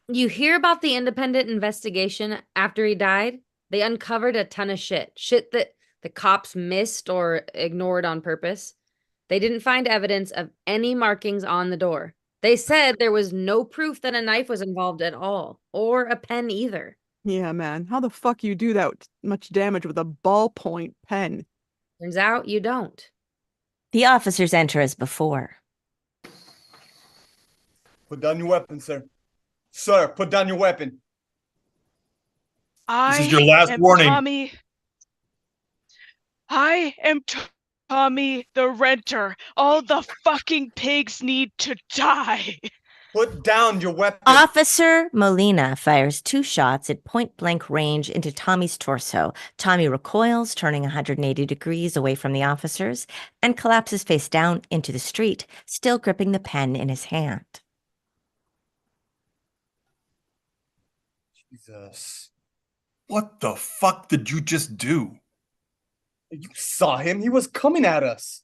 Speaker 3: You hear about the independent investigation after he died? They uncovered a ton of shit. Shit that the cops missed or ignored on purpose. They didn't find evidence of any markings on the door. They said there was no proof that a knife was involved at all, or a pen either.
Speaker 12: Yeah, man. How the fuck you do that much damage with a ballpoint pen?
Speaker 3: Turns out you don't.
Speaker 2: The officers enter as before.
Speaker 4: Put down your weapon, sir. Sir, put down your weapon.
Speaker 16: This is your last warning.
Speaker 15: I am Tommy the renter. All the fucking pigs need to die.
Speaker 4: Put down your weapon.
Speaker 2: Officer Molina fires 2 shots at point-blank range into Tommy's torso. Tommy recoils, turning 180 degrees away from the officers, and collapses face down into the street, still gripping the pen in his hand.
Speaker 4: Jesus.
Speaker 16: What the fuck did you just do?
Speaker 4: You saw him. He was coming at us.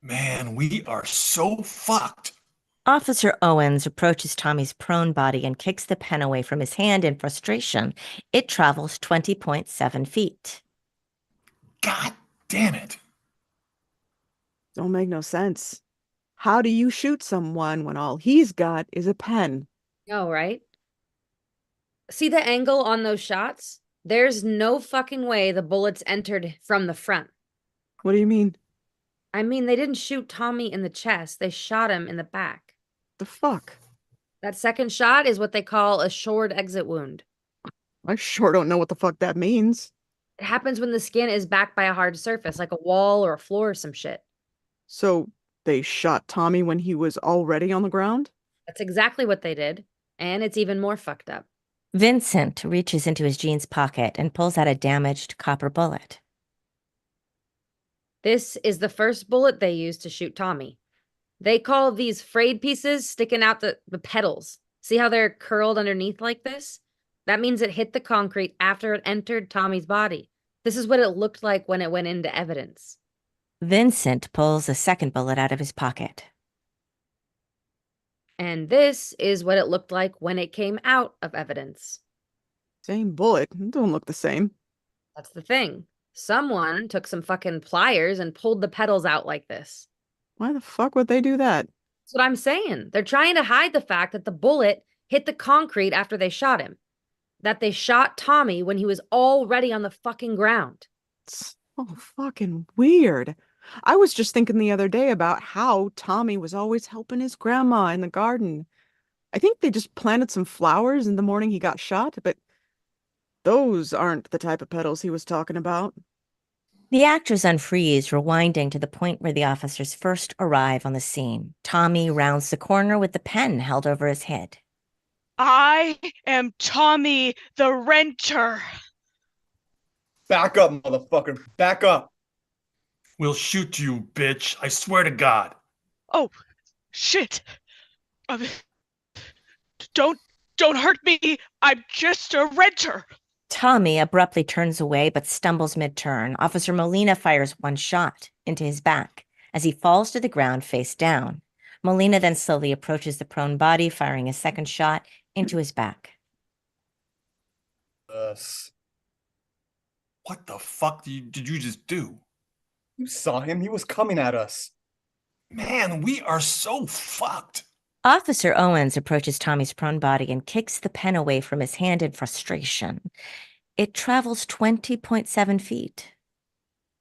Speaker 16: Man, we are so fucked.
Speaker 2: Officer Owens approaches Tommy's prone body and kicks the pen away from his hand in frustration. It travels 20.7 feet.
Speaker 16: God damn it.
Speaker 12: Don't make no sense. How do you shoot someone when all he's got is a pen?
Speaker 3: No, right? See the angle on those shots? There's no fucking way the bullets entered from the front.
Speaker 12: What do you mean?
Speaker 3: I mean, they didn't shoot Tommy in the chest. They shot him in the back.
Speaker 12: The fuck?
Speaker 3: That second shot is what they call a shored exit wound.
Speaker 12: I sure don't know what the fuck that means.
Speaker 3: It happens when the skin is backed by a hard surface, like a wall or a floor or some shit.
Speaker 12: So they shot Tommy when he was already on the ground?
Speaker 3: That's exactly what they did. And it's even more fucked up.
Speaker 2: Vincent reaches into his jeans pocket and pulls out a damaged copper bullet.
Speaker 3: This is the first bullet they used to shoot Tommy. They call these frayed pieces sticking out the petals. See how they're curled underneath like this? That means it hit the concrete after it entered Tommy's body. This is what it looked like when it went into evidence.
Speaker 2: Vincent pulls a second bullet out of his pocket.
Speaker 3: And this is what it looked like when it came out of evidence.
Speaker 12: Same bullet. It don't look the same.
Speaker 3: That's the thing. Someone took some fucking pliers and pulled the petals out like this.
Speaker 12: Why the fuck would they do that?
Speaker 3: That's what I'm saying. They're trying to hide the fact that the bullet hit the concrete after they shot him. That they shot Tommy when he was already on the fucking ground.
Speaker 12: It's so fucking weird. I was just thinking the other day about how Tommy was always helping his grandma in the garden. I think they just planted some flowers in the morning he got shot, but those aren't the type of petals he was talking about.
Speaker 2: The actors unfreeze, rewinding to the point where the officers first arrive on the scene. Tommy rounds the corner with the pen held over his head.
Speaker 15: I am Tommy the renter.
Speaker 4: Back up, motherfucker. Back up.
Speaker 16: We'll shoot you, bitch. I swear to God.
Speaker 15: Oh, shit. Don't hurt me. I'm just a renter.
Speaker 2: Tommy abruptly turns away but stumbles mid-turn. Officer Molina fires 1 shot into his back as he falls to the ground face down. Molina then slowly approaches the prone body, firing a second shot into his back.
Speaker 16: What the fuck did you just do?
Speaker 4: You saw him. He was coming at us.
Speaker 16: Man, we are so fucked.
Speaker 2: Officer Owens approaches Tommy's prone body and kicks the pen away from his hand in frustration. It travels 20.7 feet.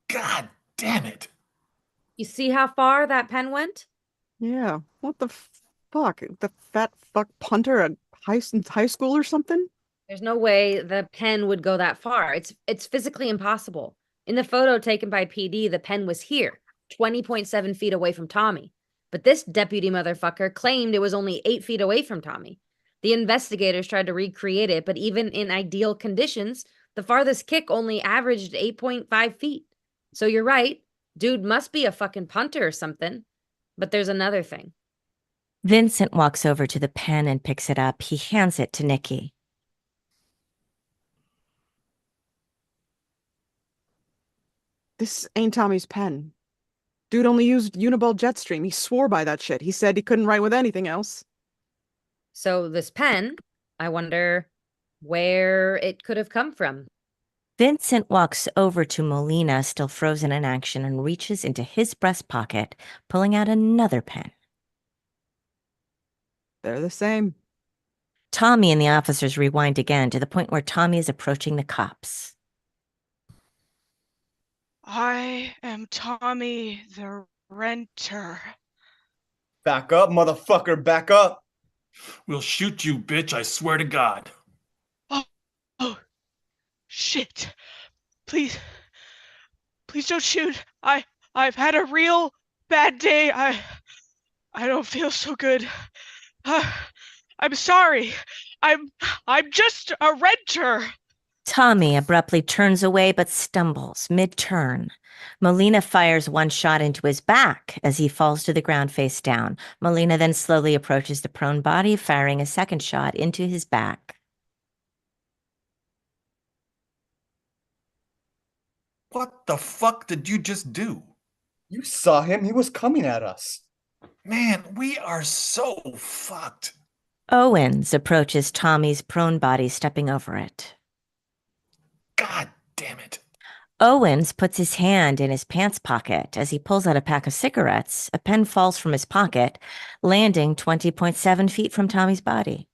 Speaker 16: God damn it.
Speaker 3: You see how far that pen went?
Speaker 12: Yeah, what the fuck? The fat fuck punter at high school or something?
Speaker 3: There's no way the pen would go that far. It's physically impossible. In the photo taken by PD, the pen was here, 20.7 feet away from Tommy. But this deputy motherfucker claimed it was only 8 feet away from Tommy. The investigators tried to recreate it, but even in ideal conditions, the farthest kick only averaged 8.5 feet. So you're right. Dude must be a fucking punter or something. But there's another thing.
Speaker 2: Vincent walks over to the pen and picks it up. He hands it to Nikki.
Speaker 12: This ain't Tommy's pen. Dude only used Uniball Jetstream. He swore by that shit. He said he couldn't write with anything else.
Speaker 3: So this pen, I wonder where it could have come from.
Speaker 2: Vincent walks over to Molina, still frozen in action, and reaches into his breast pocket, pulling out another pen.
Speaker 12: They're the same.
Speaker 2: Tommy and the officers rewind again to the point where Tommy is approaching the cops.
Speaker 15: I am Tommy the renter.
Speaker 4: Back up, motherfucker, back up.
Speaker 16: We'll shoot you, bitch, I swear to God.
Speaker 15: Oh, shit. Please don't shoot. I've had a real bad day. I don't feel so good. I'm sorry. I'm just a renter.
Speaker 2: Tommy abruptly turns away but stumbles mid-turn. Molina fires one shot into his back as he falls to the ground face down. Molina then slowly approaches the prone body, firing a second shot into his back.
Speaker 16: What the fuck did you just do?
Speaker 4: You saw him. He was coming at us.
Speaker 16: Man, we are so fucked.
Speaker 2: Owens approaches Tommy's prone body, stepping over it.
Speaker 16: God damn it.
Speaker 2: Owens puts his hand in his pants pocket. As he pulls out a pack of cigarettes, a pen falls from his pocket, landing 20.7 feet from Tommy's body.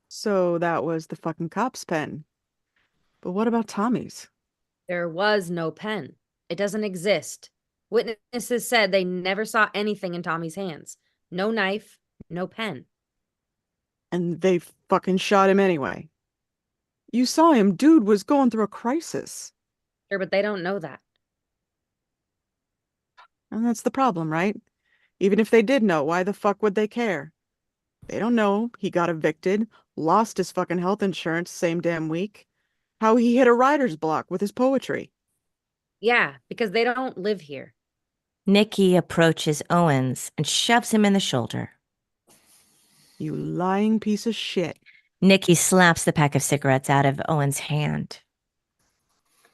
Speaker 12: So that was the fucking cop's pen. But what about Tommy's?
Speaker 3: There was no pen. It doesn't exist. Witnesses said they never saw anything in Tommy's hands. No knife, no pen.
Speaker 12: And they fucking shot him anyway. You saw him. Dude was going through a crisis.
Speaker 3: Sure, but they don't know that.
Speaker 12: And that's the problem, right? Even if they did know, why the fuck would they care? They don't know he got evicted, lost his fucking health insurance same damn week, how he hit a writer's block with his poetry.
Speaker 3: Yeah, because they don't live here.
Speaker 2: Nikki approaches Owens and shoves him in the shoulder.
Speaker 12: You lying piece of shit.
Speaker 2: Nikki slaps the pack of cigarettes out of Owens' hand.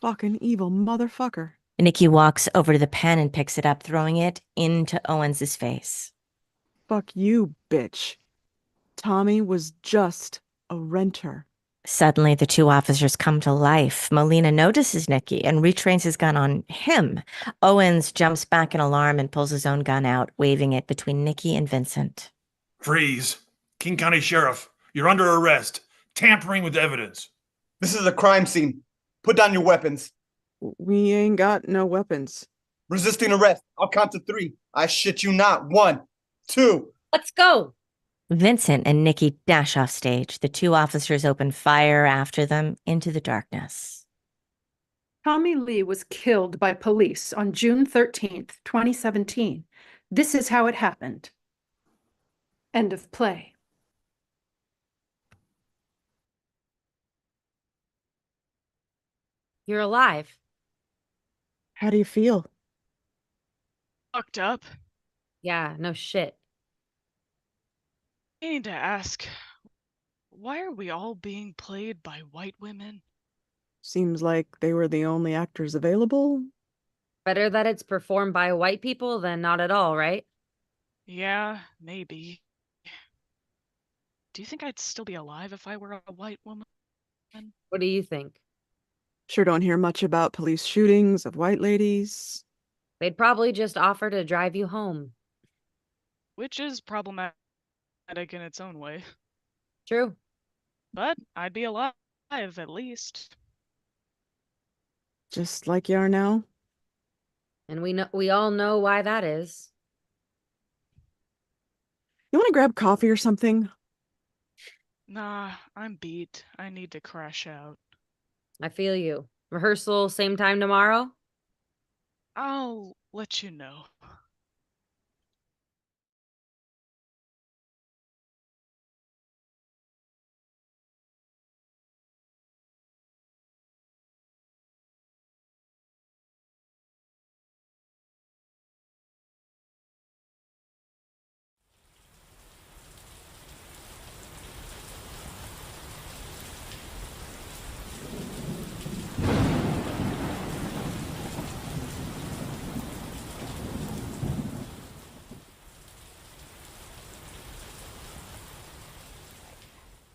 Speaker 12: Fucking evil motherfucker.
Speaker 2: Nikki walks over to the pen and picks it up, throwing it into Owens' face.
Speaker 12: Fuck you, bitch. Tommy was just a renter.
Speaker 2: Suddenly, the two officers come to life. Molina notices Nikki and retrains his gun on him. Owens jumps back in alarm and pulls his own gun out, waving it between Nikki and Vincent.
Speaker 16: Freeze. King County Sheriff, you're under arrest. Tampering with evidence.
Speaker 4: This is a crime scene. Put down your weapons.
Speaker 12: We ain't got no weapons.
Speaker 4: Resisting arrest. I'll count to 3. I shit you not. 1, 2.
Speaker 3: Let's go.
Speaker 2: Vincent and Nikki dash off stage. The two officers open fire after them into the darkness.
Speaker 13: Tommy Lee was killed by police on June 13th, 2017. This is how it happened. End of play.
Speaker 3: You're alive.
Speaker 12: How do you feel?
Speaker 15: Fucked up.
Speaker 3: Yeah, no shit.
Speaker 15: I need to ask, why are we all being played by white women?
Speaker 12: Seems like they were the only actors available.
Speaker 3: Better that it's performed by white people than not at all, right?
Speaker 15: Yeah, maybe. Do you think I'd still be alive if I were a white woman?
Speaker 3: What do you think?
Speaker 12: Sure don't hear much about police shootings of white ladies.
Speaker 3: They'd probably just offer to drive you home.
Speaker 15: Which is problematic in its own way.
Speaker 3: True.
Speaker 15: But I'd be alive, at least.
Speaker 12: Just like you are now.
Speaker 3: And we all know why that is.
Speaker 12: You want to grab coffee or something?
Speaker 15: Nah, I'm beat. I need to crash out.
Speaker 3: I feel you. Rehearsal same time tomorrow?
Speaker 15: I'll let you know.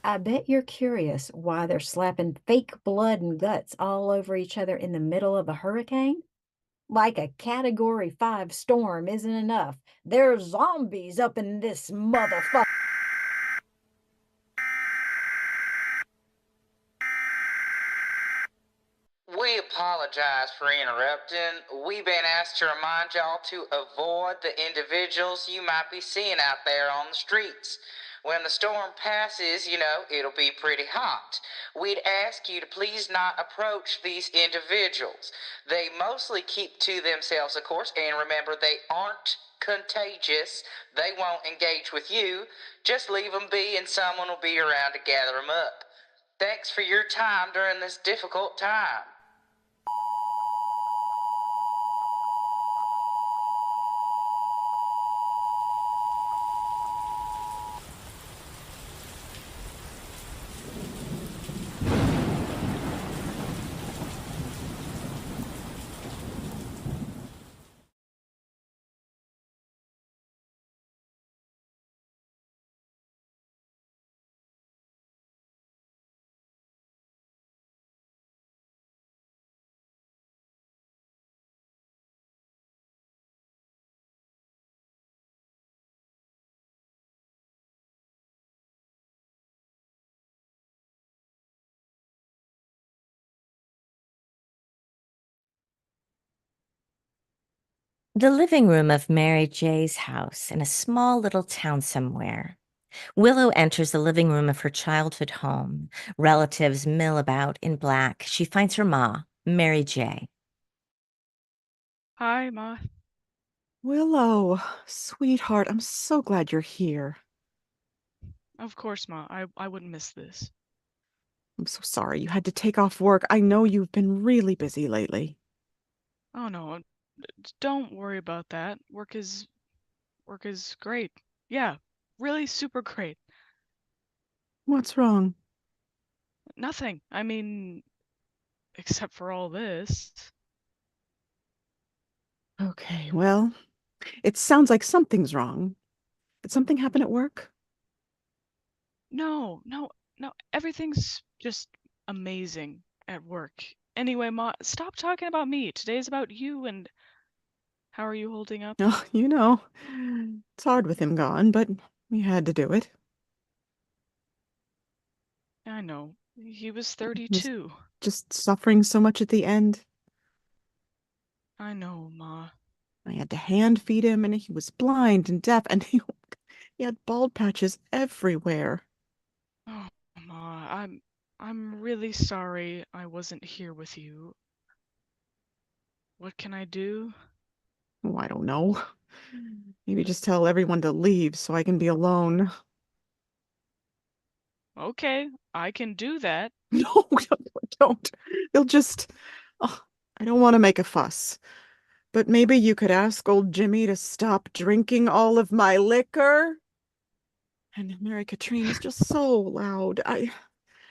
Speaker 17: I bet you're curious why they're slapping fake blood and guts all over each other in the middle of a hurricane? Like a Category 5 storm isn't enough. There's zombies up in this motherfucker.
Speaker 18: We apologize for interrupting. We've been asked to remind y'all to avoid the individuals you might be seeing out there on the streets. When the storm passes, it'll be pretty hot. We'd ask you to please not approach these individuals. They mostly keep to themselves, of course, and remember, they aren't contagious. They won't engage with you. Just leave them be and someone will be around to gather them up. Thanks for your time during this difficult time.
Speaker 2: The living room of Mary J's house in a small little town somewhere. Willow enters the living room of her childhood home. Relatives mill about in black. She finds her ma, Mary J.
Speaker 15: Hi, Ma.
Speaker 12: Willow, sweetheart, I'm so glad you're here.
Speaker 15: Of course, Ma. I wouldn't miss this.
Speaker 12: I'm so sorry you had to take off work. I know you've been really busy lately.
Speaker 15: Oh no, don't worry about that. Work is great. Yeah, really super great.
Speaker 12: What's wrong?
Speaker 15: Nothing. I mean, except for all this.
Speaker 12: Okay, well, it sounds like something's wrong. Did something happen at work?
Speaker 15: No, everything's just amazing at work. Anyway, Ma, stop talking about me. Today's about you and how are you holding up?
Speaker 12: Oh, it's hard with him gone, but we had to do it.
Speaker 15: I know. He was
Speaker 12: He was
Speaker 15: 32.
Speaker 12: just suffering so much at the end.
Speaker 15: I know, Ma.
Speaker 12: I had to hand feed him, and he was blind and deaf, and he had bald patches everywhere.
Speaker 15: Oh, Ma, I'm really sorry I wasn't here with you. What can I do?
Speaker 12: Oh, I don't know. Maybe just tell everyone to leave so I can be alone.
Speaker 15: Okay, I can do that.
Speaker 12: No, don't. They'll just. Oh, I don't want to make a fuss. But maybe you could ask old Jimmy to stop drinking all of my liquor. And Mary Katrine is just so loud.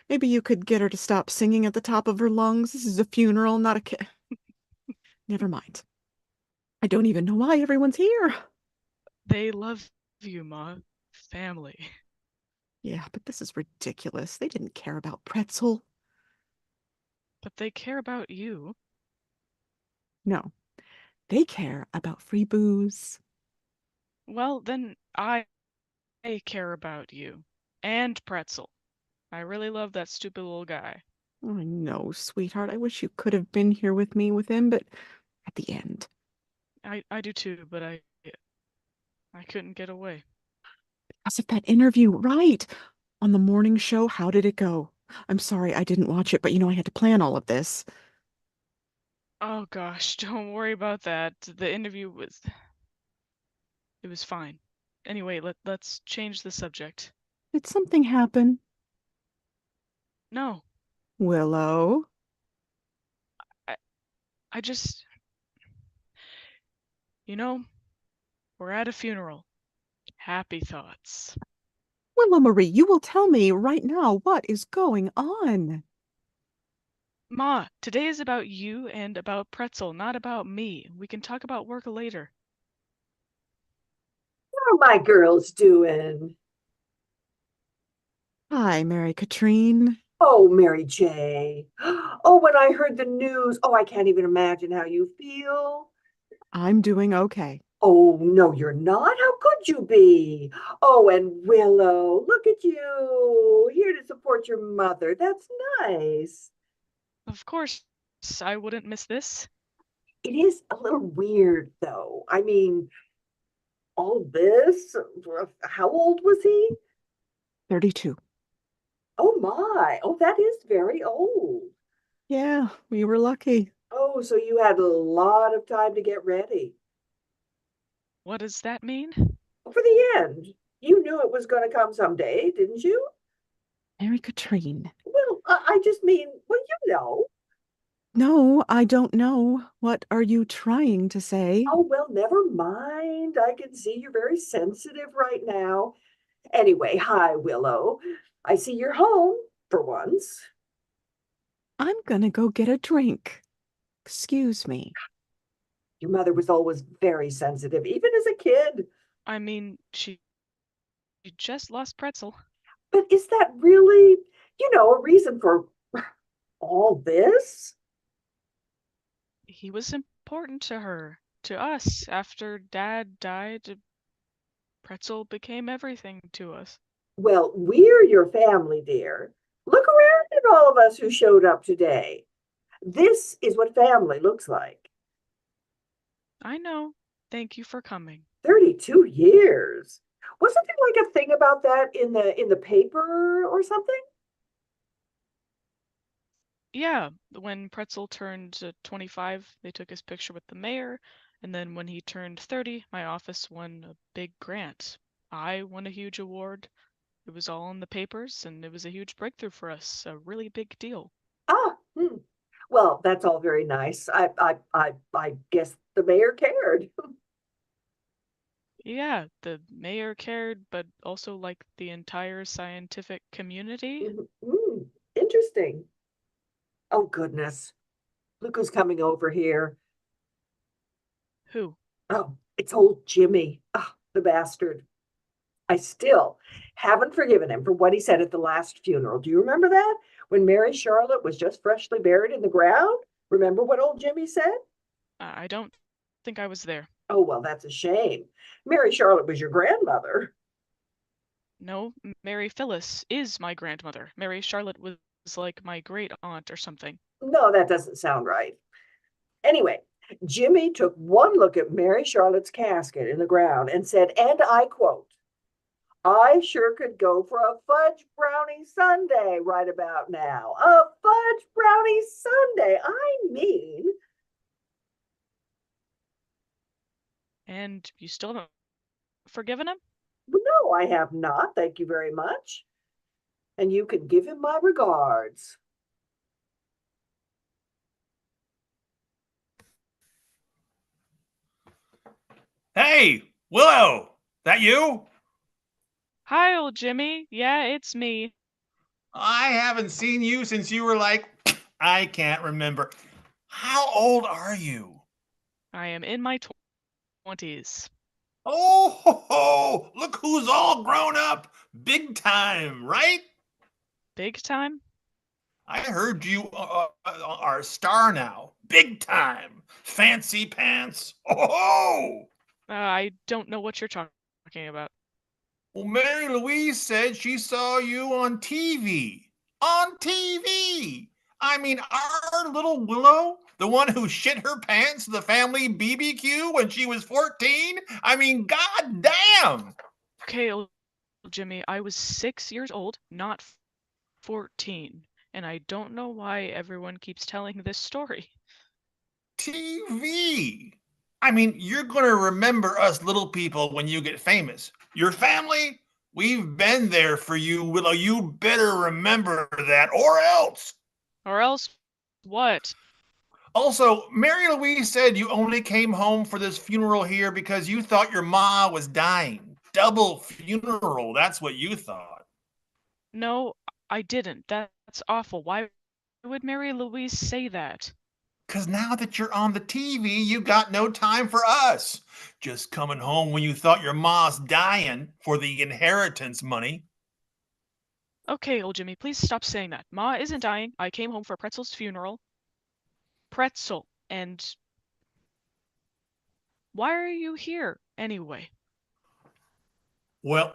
Speaker 12: Maybe you could get her to stop singing at the top of her lungs. This is a funeral, not a Never mind. I don't even know why everyone's here.
Speaker 15: They love you, Ma. Family.
Speaker 12: Yeah, but this is ridiculous. They didn't care about Pretzel.
Speaker 15: But they care about you.
Speaker 12: No, they care about free booze.
Speaker 15: Well, then I care about you. And Pretzel. I really love that stupid little guy.
Speaker 12: I know, sweetheart. I wish you could have been here with me with him, but at the end.
Speaker 15: I do too, but I couldn't get away.
Speaker 12: Because of that interview, right? On the morning show, how did it go? I'm sorry I didn't watch it, but I had to plan all of this.
Speaker 15: Oh gosh, don't worry about that. The interview was... It was fine. Anyway, let's change the subject.
Speaker 12: Did something happen?
Speaker 15: No.
Speaker 12: Willow?
Speaker 15: I just... we're at a funeral. Happy thoughts.
Speaker 12: Willow Marie, you will tell me right now what is going on.
Speaker 15: Ma, today is about you and about Pretzel, not about me. We can talk about work later.
Speaker 9: What are my girls doing?
Speaker 12: Hi, Mary Katrine.
Speaker 9: Oh, Mary J. Oh, when I heard the news, I can't even imagine how you feel.
Speaker 12: I'm doing okay.
Speaker 9: Oh, no, you're not. How could you be? Oh, and Willow, look at you, here to support your mother. That's nice.
Speaker 15: Of course, I wouldn't miss this.
Speaker 9: It is a little weird, though. I mean, all this? How old was he?
Speaker 12: 32.
Speaker 9: Oh, my. Oh, that is very old.
Speaker 12: Yeah, we were lucky.
Speaker 9: Oh, so you had a lot of time to get ready.
Speaker 15: What does that mean?
Speaker 9: For the end. You knew it was going to come someday, didn't you?
Speaker 12: Mary Katrine.
Speaker 9: Well, I just mean, well, you know.
Speaker 12: No, I don't know. What are you trying to say?
Speaker 9: Oh, well, never mind. I can see you're very sensitive right now. Anyway, hi, Willow. I see you're home for once.
Speaker 12: I'm gonna go get a drink. Excuse me.
Speaker 9: Your mother was always very sensitive, even as a kid.
Speaker 15: I mean, she just lost Pretzel.
Speaker 9: But is that really, a reason for all this?
Speaker 15: He was important to her, to us. After Dad died, Pretzel became everything to us.
Speaker 9: Well, we're your family, dear. Look around at all of us who showed up today. This is what family looks like.
Speaker 15: I know. Thank you for coming.
Speaker 9: 32 years. Wasn't there like a thing about that in the paper or something?
Speaker 15: Yeah, when Pretzel turned 25, they took his picture with the mayor, and then when he turned 30, my office won a big grant. I won a huge award. It was all in the papers, and it was a huge breakthrough for us, a really big deal.
Speaker 9: Well, that's all very nice. I guess the mayor cared.
Speaker 15: Yeah, the mayor cared, but also like the entire scientific community.
Speaker 9: Interesting. Oh, goodness. Look who's coming over here.
Speaker 15: Who?
Speaker 9: Oh, it's old Jimmy. Oh, the bastard. I still haven't forgiven him for what he said at the last funeral. Do you remember that? When Mary Charlotte was just freshly buried in the ground? Remember what old Jimmy said?
Speaker 15: I don't think I was there.
Speaker 9: Oh, well, that's a shame. Mary Charlotte was your grandmother.
Speaker 15: No, Mary Phyllis is my grandmother. Mary Charlotte was like my great aunt or something.
Speaker 9: No, that doesn't sound right. Anyway, Jimmy took one look at Mary Charlotte's casket in the ground and said, and I quote, I sure could go for a fudge brownie sundae right about now. A fudge brownie sundae. I mean.
Speaker 15: And you still haven't forgiven him?
Speaker 9: No, I have not. Thank you very much. And you can give him my regards.
Speaker 16: Hey, Willow, that you?
Speaker 15: Hi, old Jimmy. Yeah, it's me.
Speaker 16: I haven't seen you since you were like, I can't remember. How old are you?
Speaker 15: I am in my 20s.
Speaker 16: Oh, ho, ho, look who's all grown up. Big time, right?
Speaker 15: Big time?
Speaker 16: I heard you are a star now. Big time. Fancy pants. Oh!
Speaker 15: I don't know what you're talking about.
Speaker 16: Well, Mary Louise said she saw you on TV. On TV! I mean, our little Willow, the one who shit her pants at the family BBQ when she was 14? I mean, goddamn!
Speaker 15: Okay, old Jimmy, I was 6 years old, not 14. And I don't know why everyone keeps telling this story.
Speaker 16: TV! I mean, you're going to remember us little people when you get famous. Your family, we've been there for you, Willow. You better remember that, or else.
Speaker 15: Or else what?
Speaker 16: Also, Mary Louise said you only came home for this funeral here because you thought your ma was dying. Double funeral, that's what you thought.
Speaker 15: No, I didn't. That's awful. Why would Mary Louise say that?
Speaker 16: Because now that you're on the TV, you got no time for us. Just coming home when you thought your ma's dying for the inheritance money.
Speaker 15: Okay, old Jimmy, please stop saying that. Ma isn't dying. I came home for Pretzel's funeral. Pretzel. And why are you here anyway?
Speaker 16: Well,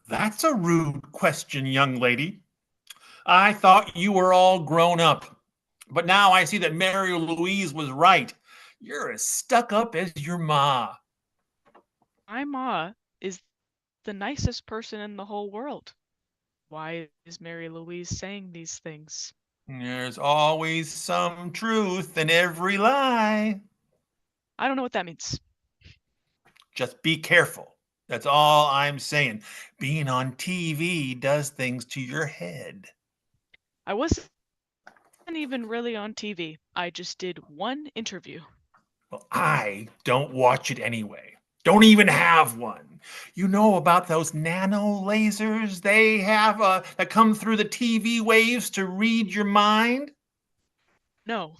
Speaker 16: that's a rude question, young lady. I thought you were all grown up, but now I see that Mary Louise was right. You're as stuck up as your ma.
Speaker 15: My ma is the nicest person in the whole world. Why is Mary Louise saying these things?
Speaker 16: There's always some truth in every lie.
Speaker 15: I don't know what that means.
Speaker 16: Just be careful. That's all I'm saying. Being on TV does things to your head.
Speaker 15: I wasn't even really on TV. I just did one interview.
Speaker 16: Well, I don't watch it anyway. Don't even have one. You know about those nano lasers they have that come through the TV waves to read your mind?
Speaker 15: No.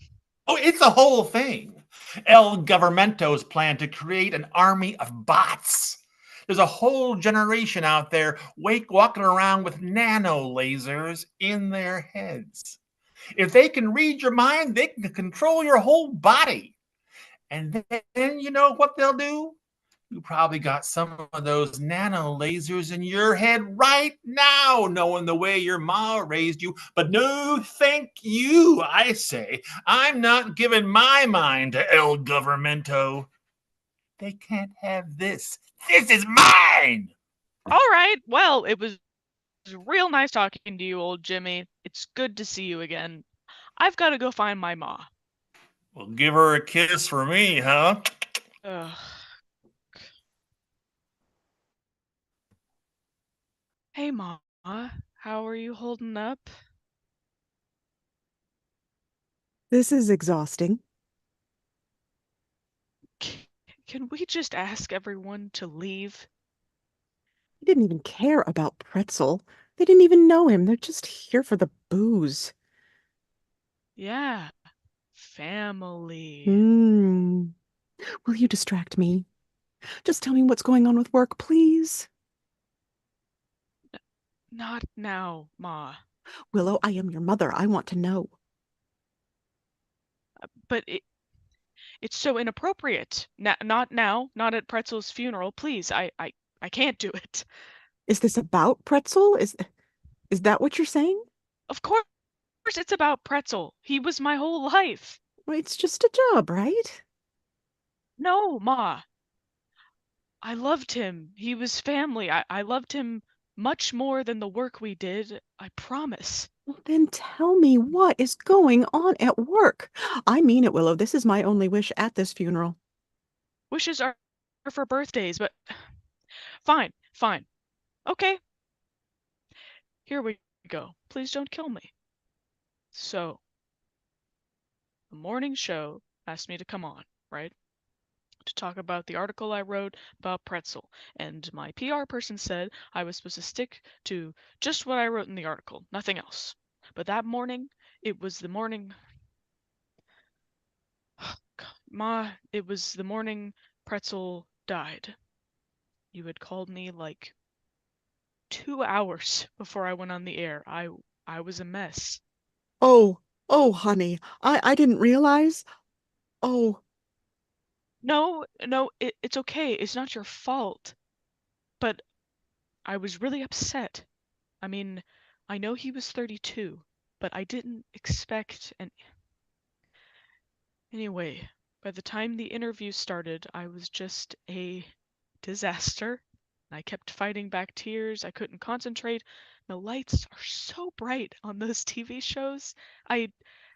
Speaker 16: Oh, it's a whole thing. El Governmento's plan to create an army of bots. There's a whole generation out there walking around with nano lasers in their heads. If they can read your mind, they can control your whole body. And then you know what they'll do? You probably got some of those nano lasers in your head right now, knowing the way your ma raised you. But no, thank you, I say. I'm not giving my mind to El Governmento. They can't have this. This is mine.
Speaker 15: All right. Well, it was real nice talking to you, old Jimmy. It's good to see you again. I've got to go find my ma.
Speaker 16: Well, give her a kiss for me, huh?
Speaker 15: Ugh. Hey, Ma. How are you holding up?
Speaker 12: This is exhausting.
Speaker 15: Can we just ask everyone to leave?
Speaker 12: He didn't even care about Pretzel. They didn't even know him. They're just here for the booze.
Speaker 15: Yeah. Family.
Speaker 12: Will you distract me? Just tell me what's going on with work, please.
Speaker 15: Not now, Ma.
Speaker 12: Willow, I am your mother. I want to know.
Speaker 15: But it's so inappropriate. Not now, not at Pretzel's funeral. Please, I can't do it.
Speaker 12: Is this about Pretzel? Is that what you're saying?
Speaker 15: Of course it's about Pretzel. He was my whole life.
Speaker 12: Well, it's just a job, right?
Speaker 15: No, Ma. I loved him. He was family. I loved him much more than the work we did. I promise.
Speaker 12: Well, then tell me what is going on at work. I mean it, Willow. This is my only wish at this funeral.
Speaker 15: Wishes are for birthdays, but fine. Okay. Here we go. Please don't kill me. So, the morning show asked me to come on, right? To talk about the article I wrote about Pretzel. And my PR person said I was supposed to stick to just what I wrote in the article, nothing else. But that morning, it was the morning. Ma, it was the morning Pretzel died. You had called me like 2 hours before I went on the air. I was a mess.
Speaker 12: Oh, honey, I didn't realize. Oh.
Speaker 15: No, it's okay. It's not your fault. But I was really upset. I mean, I know he was 32, but I didn't expect an... Anyway, by the time the interview started, I was just a disaster. I kept fighting back tears. I couldn't concentrate. The lights are so bright on those TV shows. I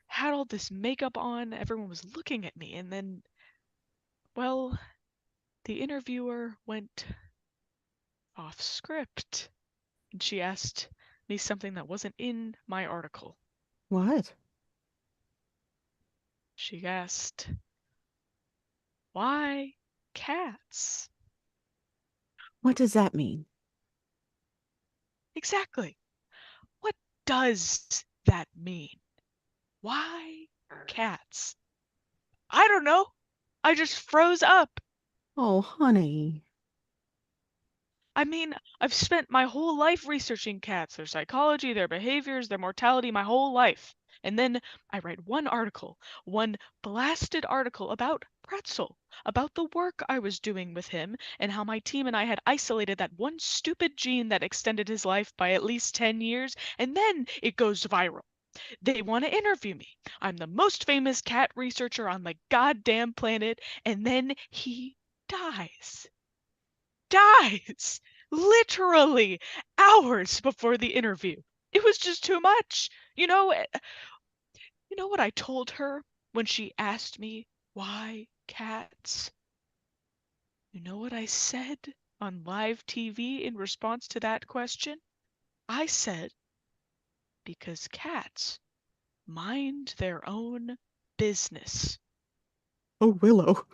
Speaker 15: had all this makeup on. Everyone was looking at me. And then, well, the interviewer went off script. And she asked me something that wasn't in my article.
Speaker 12: What?
Speaker 15: She asked, why cats?
Speaker 12: What does that mean?
Speaker 15: Exactly. What does that mean? Why cats? I don't know. I just froze up.
Speaker 12: Oh, honey.
Speaker 15: I mean, I've spent my whole life researching cats, their psychology, their behaviors, their mortality, my whole life. And then I write one article, one blasted article about Pretzel, about the work I was doing with him and how my team and I had isolated that one stupid gene that extended his life by at least 10 years, and then it goes viral. They want to interview me. I'm the most famous cat researcher on the goddamn planet, and then he dies. Dies! Literally hours before the interview. It was just too much. You know what I told her when she asked me why cats? You know what I said on live TV in response to that question? I said, because cats mind their own business.
Speaker 12: Oh, Willow.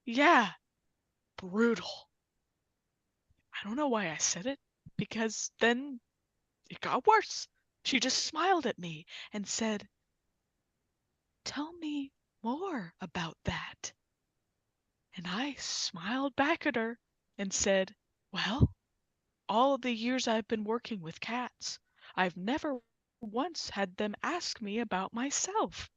Speaker 15: Yeah, brutal. I don't know why I said it, because then it got worse. She just smiled at me and said, "Tell me more about that." And I smiled back at her and said, "Well, all of the years I've been working with cats, I've never once had them ask me about myself.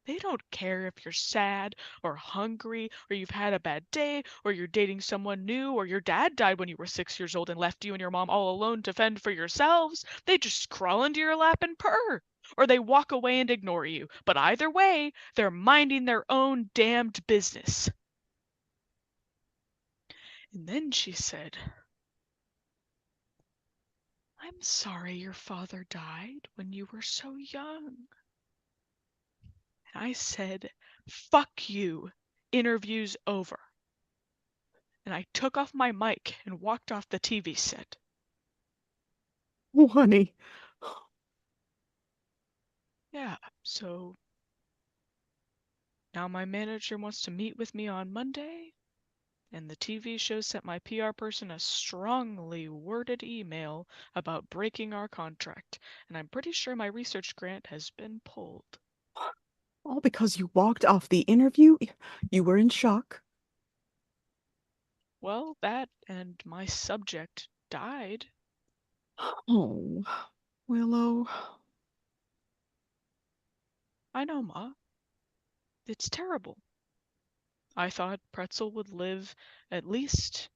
Speaker 15: They don't care if you're sad or hungry or you've had a bad day or you're dating someone new or your dad died when you were 6 years old and left you and your mom all alone to fend for yourselves. They just crawl into your lap and purr. Or they walk away and ignore you. But either way, they're minding their own damned business." And then she said, "I'm sorry your father died when you were so young." And I said, "Fuck you. Interview's over." And I took off my mic and walked off the TV set.
Speaker 12: Oh, honey.
Speaker 15: Yeah, so now my manager wants to meet with me on Monday, and the TV show sent my PR person a strongly worded email about breaking our contract, and I'm pretty sure my research grant has been pulled.
Speaker 12: All because you walked off the interview? You were in shock?
Speaker 15: Well, that and my subject died.
Speaker 12: Oh, Willow.
Speaker 15: I know, Ma. It's terrible. I thought Pretzel would live at least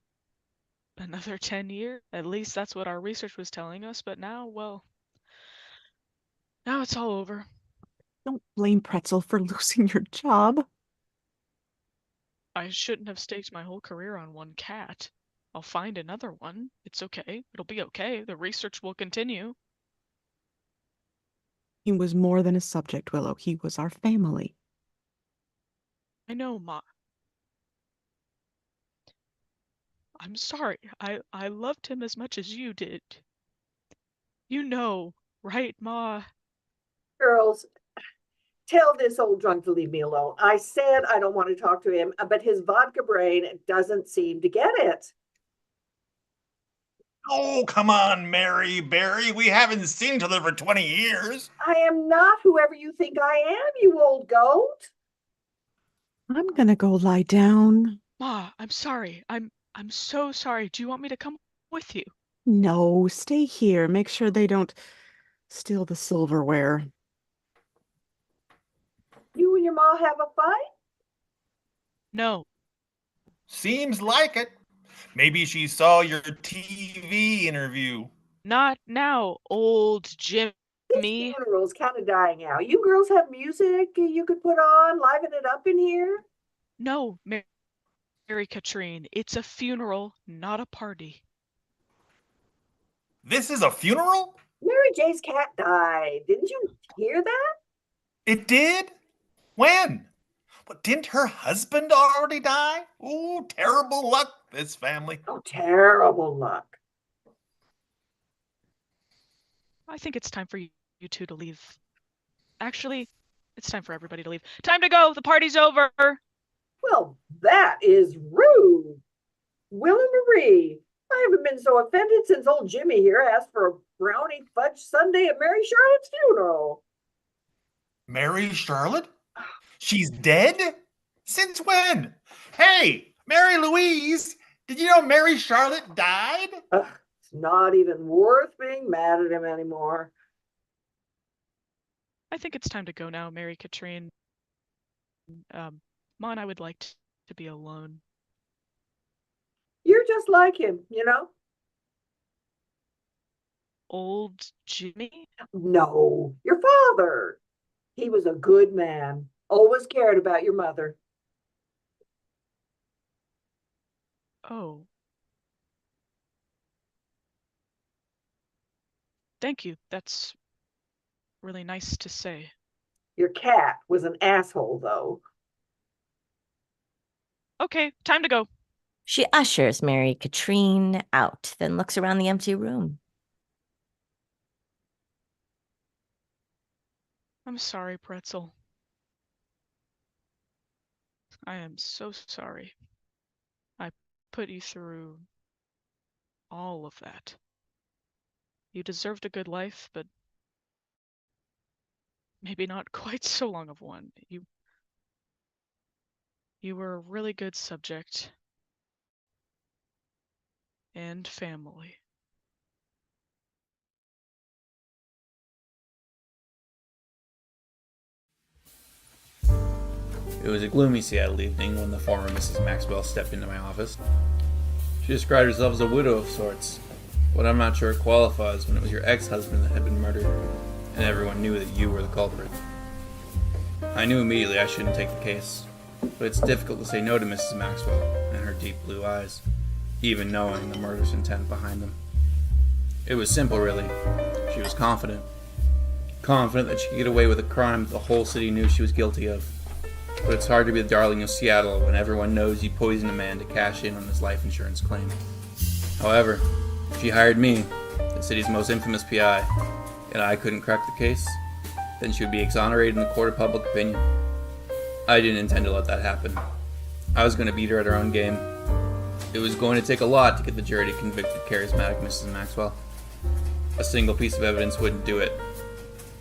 Speaker 15: another 10 years. At least that's what our research was telling us, but now, well, now it's all over.
Speaker 12: Don't blame Pretzel for losing your job.
Speaker 15: I shouldn't have staked my whole career on one cat. I'll find another one. It's okay. It'll be okay. The research will continue.
Speaker 12: He was more than a subject, Willow. He was our family.
Speaker 15: I know, Ma. I'm sorry. I loved him as much as you did. You know, right, Ma?
Speaker 9: Girls, tell this old drunk to leave me alone. I said I don't want to talk to him, but his vodka brain doesn't seem to get it.
Speaker 16: Oh, come on, Mary Berry. We haven't seen each other for 20 years.
Speaker 9: I am not whoever you think I am, you old goat.
Speaker 12: I'm gonna go lie down.
Speaker 15: Ma, I'm sorry. I'm so sorry. Do you want me to come with you?
Speaker 12: No, stay here. Make sure they don't steal the silverware.
Speaker 9: You and your ma have a fight?
Speaker 15: No.
Speaker 16: Seems like it. Maybe she saw your TV interview.
Speaker 15: Not now, old Jimmy.
Speaker 9: This funeral's kind of dying out. You girls have music you could put on, liven it up in here?
Speaker 15: No, Mary Katrine. It's a funeral, not a party.
Speaker 16: This is a funeral?
Speaker 9: Mary J's cat died. Didn't you hear that?
Speaker 16: It did? When? What, didn't her husband already die? Oh, terrible luck, this family.
Speaker 9: Oh, terrible luck.
Speaker 15: I think it's time for you two to leave. Actually, it's time for everybody to leave. Time to go! The party's over!
Speaker 9: Well, that is rude. Will and Marie, I haven't been so offended since old Jimmy here asked for a brownie fudge sundae at Mary Charlotte's funeral.
Speaker 16: Mary Charlotte? She's dead? Since when? Hey, Mary Louise, Did you know Mary Charlotte died?
Speaker 9: Ugh, it's not even worth being mad at him anymore.
Speaker 15: I think it's time to go now, Mary Katrine. Mon, I would like to be alone.
Speaker 9: You're just like him, you know?
Speaker 15: Old Jimmy?
Speaker 9: No, your father. He was a good man, always cared about your mother.
Speaker 15: Oh. Thank you. That's really nice to say.
Speaker 9: Your cat was an asshole, though.
Speaker 15: Okay, time to go.
Speaker 2: She ushers Mary Katrine out, then looks around the empty room.
Speaker 15: I'm sorry, Pretzel. I am so sorry. I put you through all of that. You deserved a good life, but maybe not quite so long of one. You were a really good subject. And family.
Speaker 19: It was a gloomy Seattle evening when the former Mrs. Maxwell stepped into my office. She described herself as a widow of sorts, but I'm not sure it qualifies when it was your ex-husband that had been murdered, and everyone knew that you were the culprit. I knew immediately I shouldn't take the case, but it's difficult to say no to Mrs. Maxwell and her deep blue eyes, even knowing the murderous intent behind them. It was simple, really. She was confident. Confident that she could get away with a crime that the whole city knew she was guilty of. But it's hard to be the darling of Seattle when everyone knows you poisoned a man to cash in on his life insurance claim. However, she hired me, the city's most infamous PI, and I couldn't crack the case, then she would be exonerated in the court of public opinion. I didn't intend to let that happen. I was going to beat her at her own game. It was going to take a lot to get the jury to convict the charismatic Mrs. Maxwell. A single piece of evidence wouldn't do it.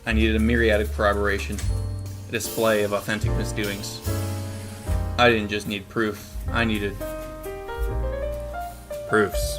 Speaker 19: I needed a myriad of corroboration, a display of authentic misdoings. I didn't just need proof, I needed proofs.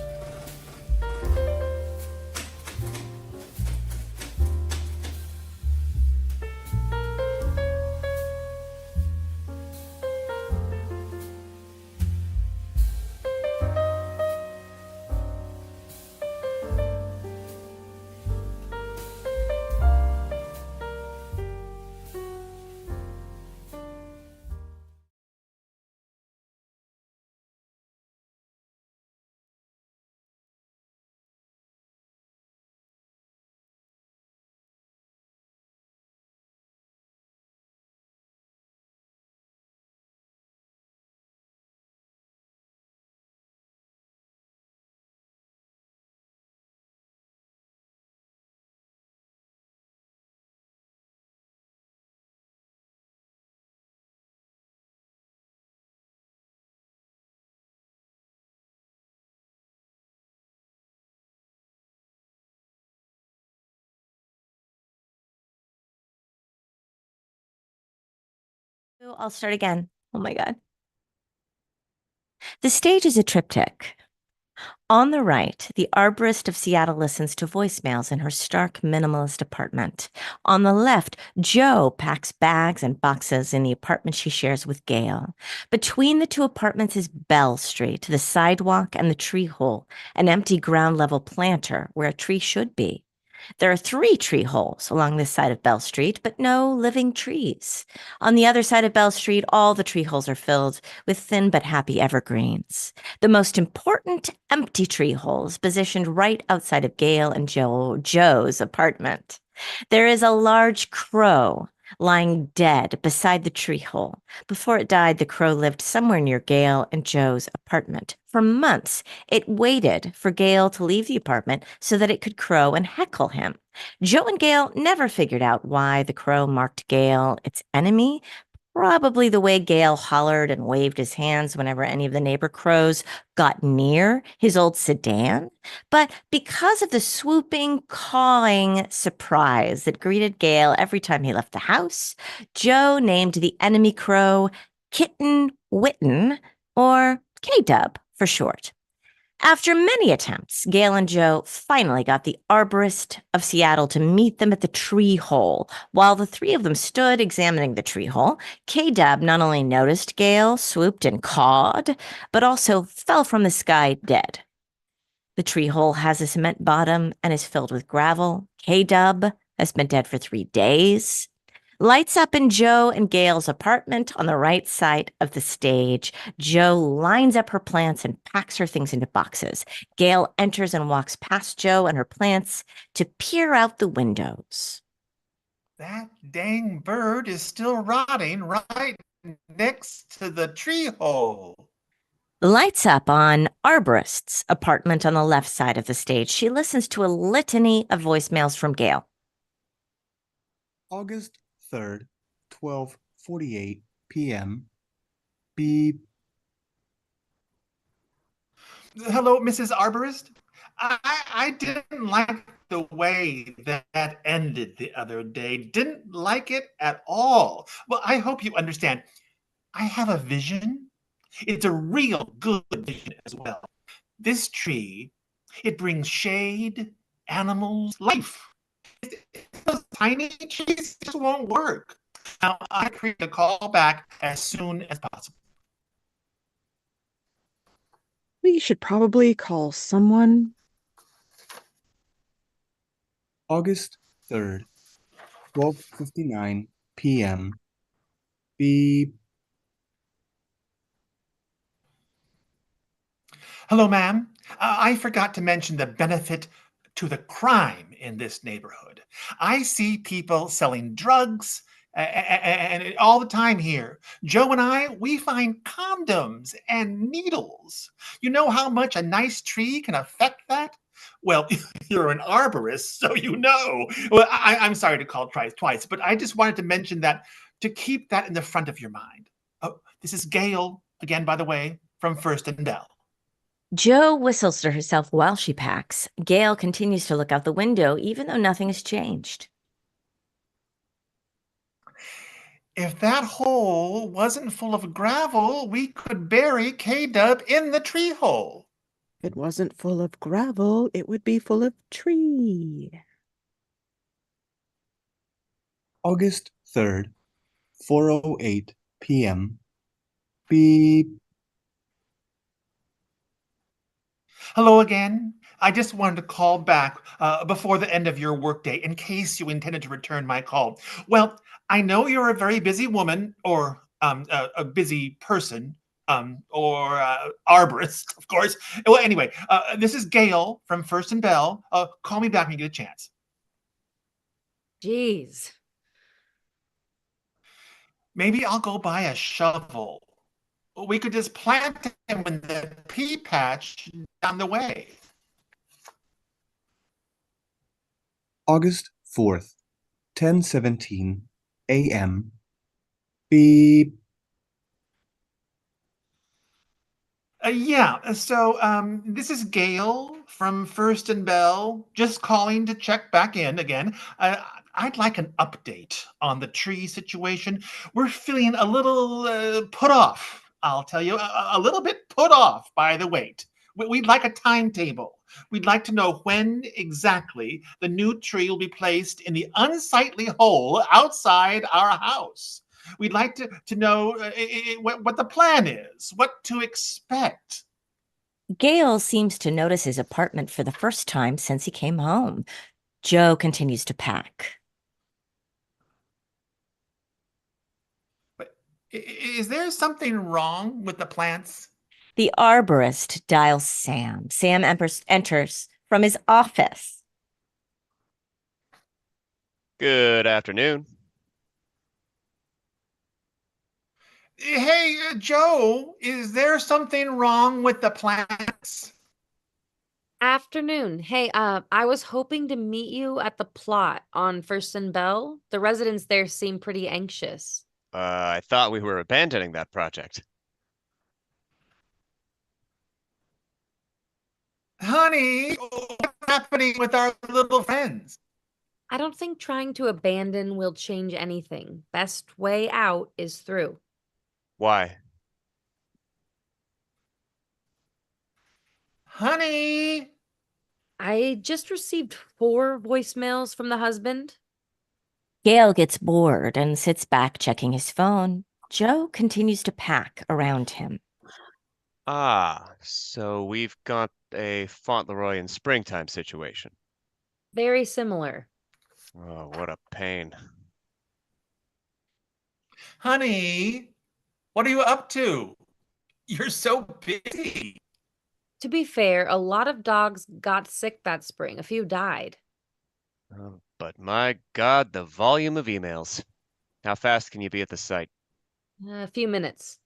Speaker 2: I'll start again. Oh my God. The stage is a triptych. On the right, the arborist of Seattle listens to voicemails in her stark minimalist apartment. On the left, Joe packs bags and boxes in the apartment she shares with Gail. Between the two apartments is Bell Street, the sidewalk and the tree hole, an empty ground level planter where a tree should be. There are 3 tree holes along this side of Bell Street, but no living trees. On the other side of Bell Street, all the tree holes are filled with thin but happy evergreens. The most important empty tree holes positioned right outside of Gail and Joe's apartment. There is a large crow lying dead beside the tree hole. Before it died, the crow lived somewhere near Gail and Joe's apartment. For months, it waited for Gail to leave the apartment so that it could crow and heckle him. Joe and Gail never figured out why the crow marked Gail its enemy. Probably the way Gail hollered and waved his hands whenever any of the neighbor crows got near his old sedan. But because of the swooping, cawing surprise that greeted Gail every time he left the house, Joe named the enemy crow Kitten Witten, or K-Dub for short. After many attempts, Gail and Joe finally got the arborist of Seattle to meet them at the tree hole. While the three of them stood examining the tree hole, K-Dub not only noticed Gail, swooped and cawed, but also fell from the sky dead. The tree hole has a cement bottom and is filled with gravel. K-Dub has been dead for 3 days. Lights up in Joe and Gail's apartment on the right side of the stage. Joe lines up her plants and packs her things into boxes. Gail enters and walks past Joe and her plants to peer out the windows.
Speaker 16: That dang bird is still rotting right next to the tree hole.
Speaker 2: Lights up on Arborist's apartment on the left side of the stage. She listens to a litany of voicemails from Gail.
Speaker 4: August 3rd, 12:48 p.m. Beep.
Speaker 16: Hello, Mrs. Arborist. I didn't like the way that ended the other day. Didn't like it at all. Well, I hope you understand. I have a vision. It's a real good vision as well. This tree, it brings shade, animals, life. Those tiny trees just won't work. Now, I create a call back as soon as possible.
Speaker 12: We should probably call someone.
Speaker 4: August 3rd, 12:59 p.m. Beep.
Speaker 16: Hello, ma'am. I forgot to mention the benefit to the crime in this neighborhood. I see people selling drugs and all the time here. Joe and I, we find condoms and needles. You know how much a nice tree can affect that? Well, you're an arborist, so you know. Well, I'm sorry to call twice, but I just wanted to mention that to keep that in the front of your mind. Oh, this is Gail, again, by the way, from First and Bell.
Speaker 2: Joe whistles to herself while she packs. Gail continues to look out the window, even though nothing has changed.
Speaker 16: If that hole wasn't full of gravel, we could bury K-Dub in the tree hole.
Speaker 12: If it wasn't full of gravel, it would be full of tree.
Speaker 4: August 3rd, 4:08 p.m. Beep.
Speaker 16: Hello again. I just wanted to call back before the end of your workday in case you intended to return my call. Well, I know you're a very busy woman or a busy person or arborist, of course. Well, anyway, this is Gail from First and Bell. Call me back when you get a chance.
Speaker 3: Jeez.
Speaker 16: Maybe I'll go buy a shovel. We could just plant him in the pea patch down the way.
Speaker 4: August 4th, 10:17 a.m. Beep.
Speaker 16: Yeah, so this is Gail from First and Bell, just calling to check back in again. I'd like an update on the tree situation. We're feeling a little put off, I'll tell you, a little bit put off by the wait. We'd like a timetable. We'd like to know when exactly the new tree will be placed in the unsightly hole outside our house. We'd like to know what the plan is, what to expect.
Speaker 2: Gail seems to notice his apartment for the first time since he came home. Joe continues to pack.
Speaker 16: But is there something wrong with the plants?
Speaker 2: The arborist dials Sam. Sam enters from his office.
Speaker 11: Good afternoon.
Speaker 16: Hey, Joe, is there something wrong with the plants?
Speaker 3: Afternoon. Hey, I was hoping to meet you at the plot on First and Bell. The residents there seem pretty anxious.
Speaker 11: I thought we were abandoning that project.
Speaker 16: Honey, what's happening with our little friends?
Speaker 3: I don't think trying to abandon will change anything. Best way out is through.
Speaker 11: Why?
Speaker 16: Honey!
Speaker 3: I just received 4 voicemails from the husband.
Speaker 2: Gail gets bored and sits back checking his phone. Joe continues to pack around him.
Speaker 11: Ah, so we've got a Fauntleroy in springtime situation.
Speaker 3: Very similar.
Speaker 11: Oh, what a pain.
Speaker 16: Honey, what are you up to? You're so busy.
Speaker 3: To be fair, a lot of dogs got sick that spring. A few died.
Speaker 11: Oh, but my God, the volume of emails. How fast can you be at the site?
Speaker 3: A few minutes.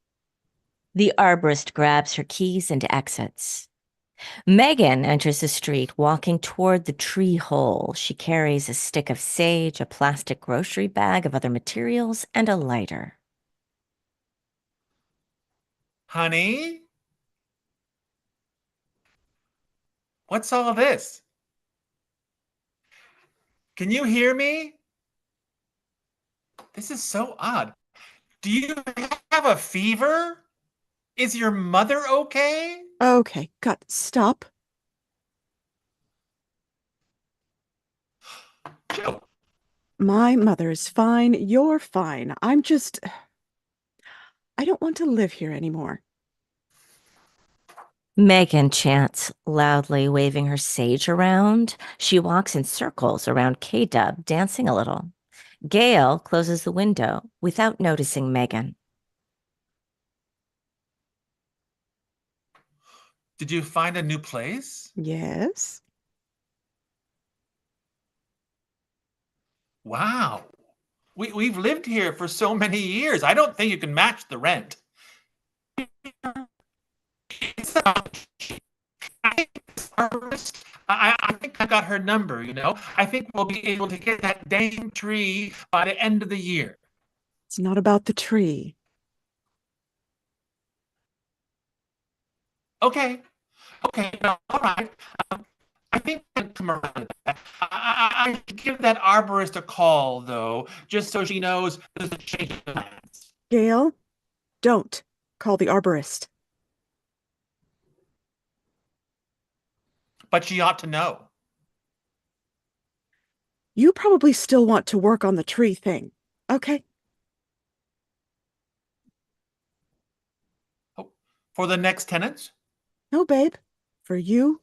Speaker 2: The arborist grabs her keys and exits. Megan enters the street, walking toward the tree hole. She carries a stick of sage, a plastic grocery bag of other materials, and a lighter.
Speaker 16: Honey? What's all this? Can you hear me? This is so odd. Do you have a fever? Is your mother okay?
Speaker 12: Okay, stop.
Speaker 16: Joe.
Speaker 12: My mother is fine. You're fine. I don't want to live here anymore.
Speaker 2: Megan chants loudly, waving her sage around. She walks in circles around K-Dub, dancing a little. Gail closes the window without noticing Megan.
Speaker 16: Did you find a new place?
Speaker 12: Yes.
Speaker 16: Wow. We've lived here for so many years. I don't think you can match the rent. I think I got her number, you know? I think we'll be able to get that dang tree by the end of the year.
Speaker 12: It's not about the tree.
Speaker 16: Okay. No, all right. I think I can come around to that. I should give that arborist a call, though, just so she knows there's a change of plans.
Speaker 12: Gail, don't call the arborist.
Speaker 16: But she ought to know.
Speaker 12: You probably still want to work on the tree thing, okay?
Speaker 16: Oh, for the next tenants?
Speaker 12: No, babe. For you,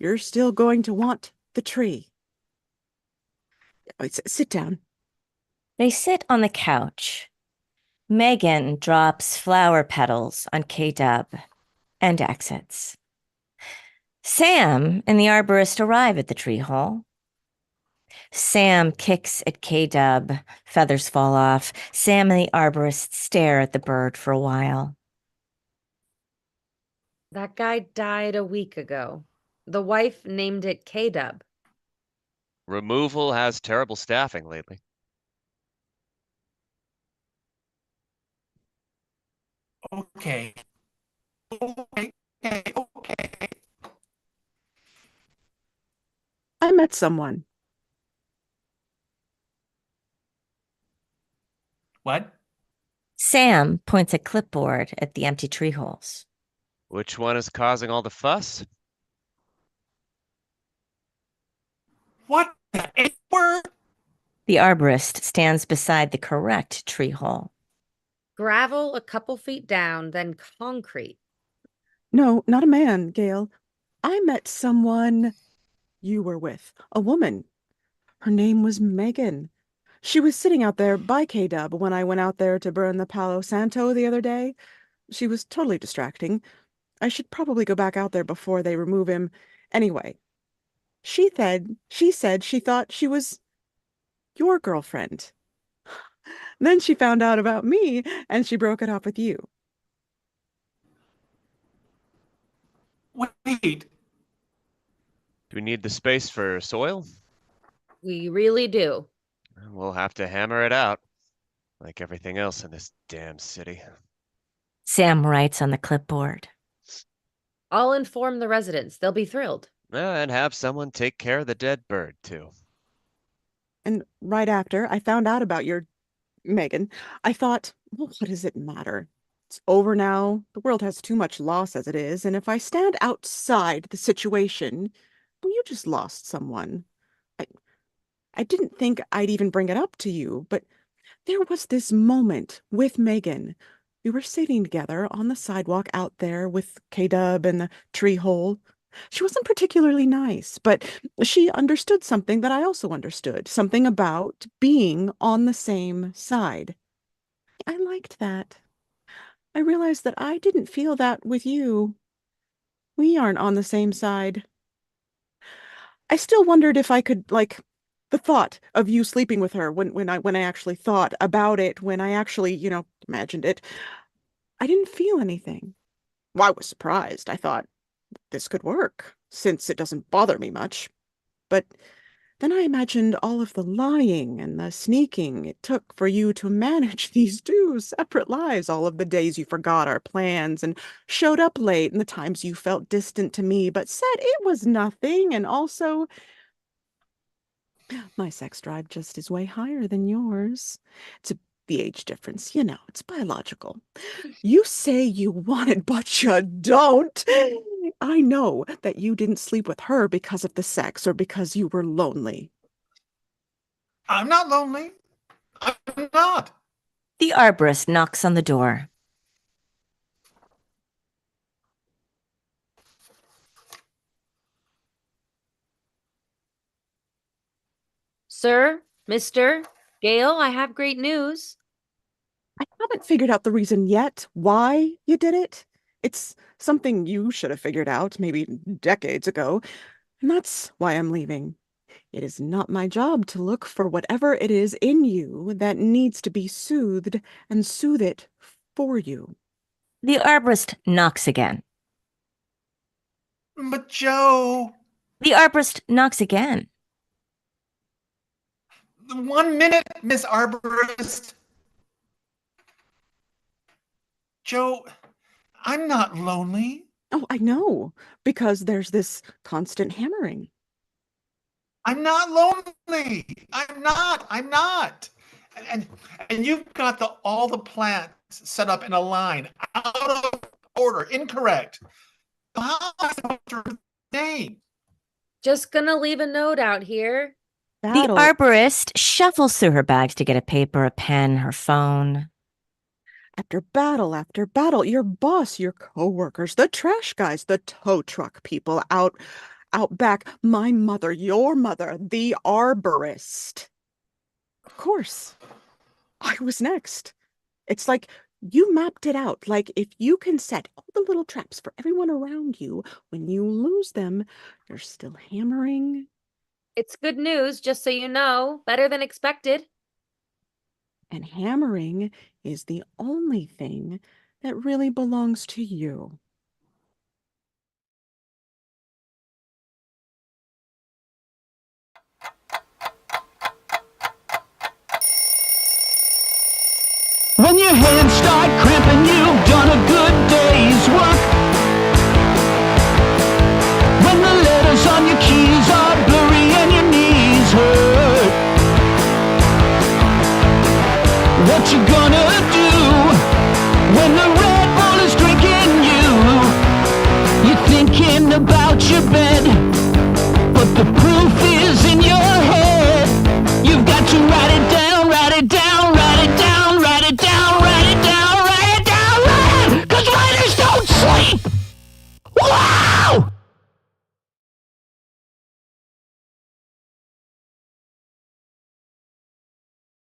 Speaker 12: you're still going to want the tree. Sit down.
Speaker 2: They sit on the couch. Megan drops flower petals on K-Dub and exits. Sam and the arborist arrive at the tree hole. Sam kicks at K-Dub. Feathers fall off. Sam and the arborist stare at the bird for a while.
Speaker 3: That guy died a week ago. The wife named it K-Dub.
Speaker 11: Removal has terrible staffing lately.
Speaker 16: Okay.
Speaker 12: I met someone.
Speaker 16: What?
Speaker 2: Sam points a clipboard at the empty tree holes.
Speaker 11: Which one is causing all the fuss?
Speaker 16: What the word?
Speaker 2: The arborist stands beside the correct tree hole.
Speaker 3: Gravel a couple feet down, then concrete.
Speaker 12: No, not a man, Gail. I met someone you were with, a woman. Her name was Megan. She was sitting out there by K-Dub when I went out there to burn the Palo Santo the other day. She was totally distracting. I should probably go back out there before they remove him. Anyway, she said she thought she was your girlfriend. Then she found out about me and she broke it off with you.
Speaker 16: Wait.
Speaker 11: Do we need the space for soil?
Speaker 3: We really do.
Speaker 11: We'll have to hammer it out, like everything else in this damn city.
Speaker 2: Sam writes on the clipboard.
Speaker 3: I'll inform the residents. They'll be thrilled.
Speaker 11: And have someone take care of the dead bird, too.
Speaker 12: And right after I found out about your Megan, I thought, well, what does it matter? It's over now. The world has too much loss as it is, and if I stand outside the situation, well, you just lost someone. I didn't think I'd even bring it up to you, but there was this moment with Megan. We were sitting together on the sidewalk out there with K-Dub and the tree hole. She wasn't particularly nice, but she understood something that I also understood, something about being on the same side. I liked that. I realized that I didn't feel that with you. We aren't on the same side. I still wondered if I could, like, the thought of you sleeping with her when I actually thought about it, when I actually, imagined it, I didn't feel anything. Well, I was surprised. I thought this could work, since it doesn't bother me much. But then I imagined all of the lying and the sneaking it took for you to manage these two separate lives, all of the days you forgot our plans and showed up late, and the times you felt distant to me but said it was nothing, and also my sex drive just is way higher than yours. It's the age difference, it's biological. You say you want it, but you don't. I know that you didn't sleep with her because of the sex or because you were lonely.
Speaker 16: I'm not lonely. I'm not.
Speaker 2: The arborist knocks on the door.
Speaker 3: Sir, Mr. Gale, I have great news.
Speaker 12: I haven't figured out the reason yet why you did it. It's something you should have figured out maybe decades ago, and that's why I'm leaving. It is not my job to look for whatever it is in you that needs to be soothed and soothe it for you.
Speaker 2: The arborist knocks again.
Speaker 16: But Joe...
Speaker 2: The arborist knocks again.
Speaker 16: 1 minute, Miss Arborist. Joe, I'm not lonely.
Speaker 12: Oh, I know, because there's this constant hammering.
Speaker 16: I'm not lonely. I'm not. And you've got all the plants set up in a line, out of order, incorrect. How am I supposed to read the name?
Speaker 3: Just gonna leave a note out here.
Speaker 2: The arborist shuffles through her bags to get a paper, a pen, her phone.
Speaker 12: After battle, your boss, your coworkers, the trash guys, the tow truck people out back, my mother, your mother, the arborist. Of course, I was next. It's like you mapped it out. Like if you can set all the little traps for everyone around you, when you lose them, you're still hammering.
Speaker 3: It's good news, just so you know. Better than expected.
Speaker 12: And hammering is the only thing that really belongs to you.
Speaker 1: When your hands start cramping, you've done a good day's work. When the letters on your keys are blurry and your knees hurt, what you gonna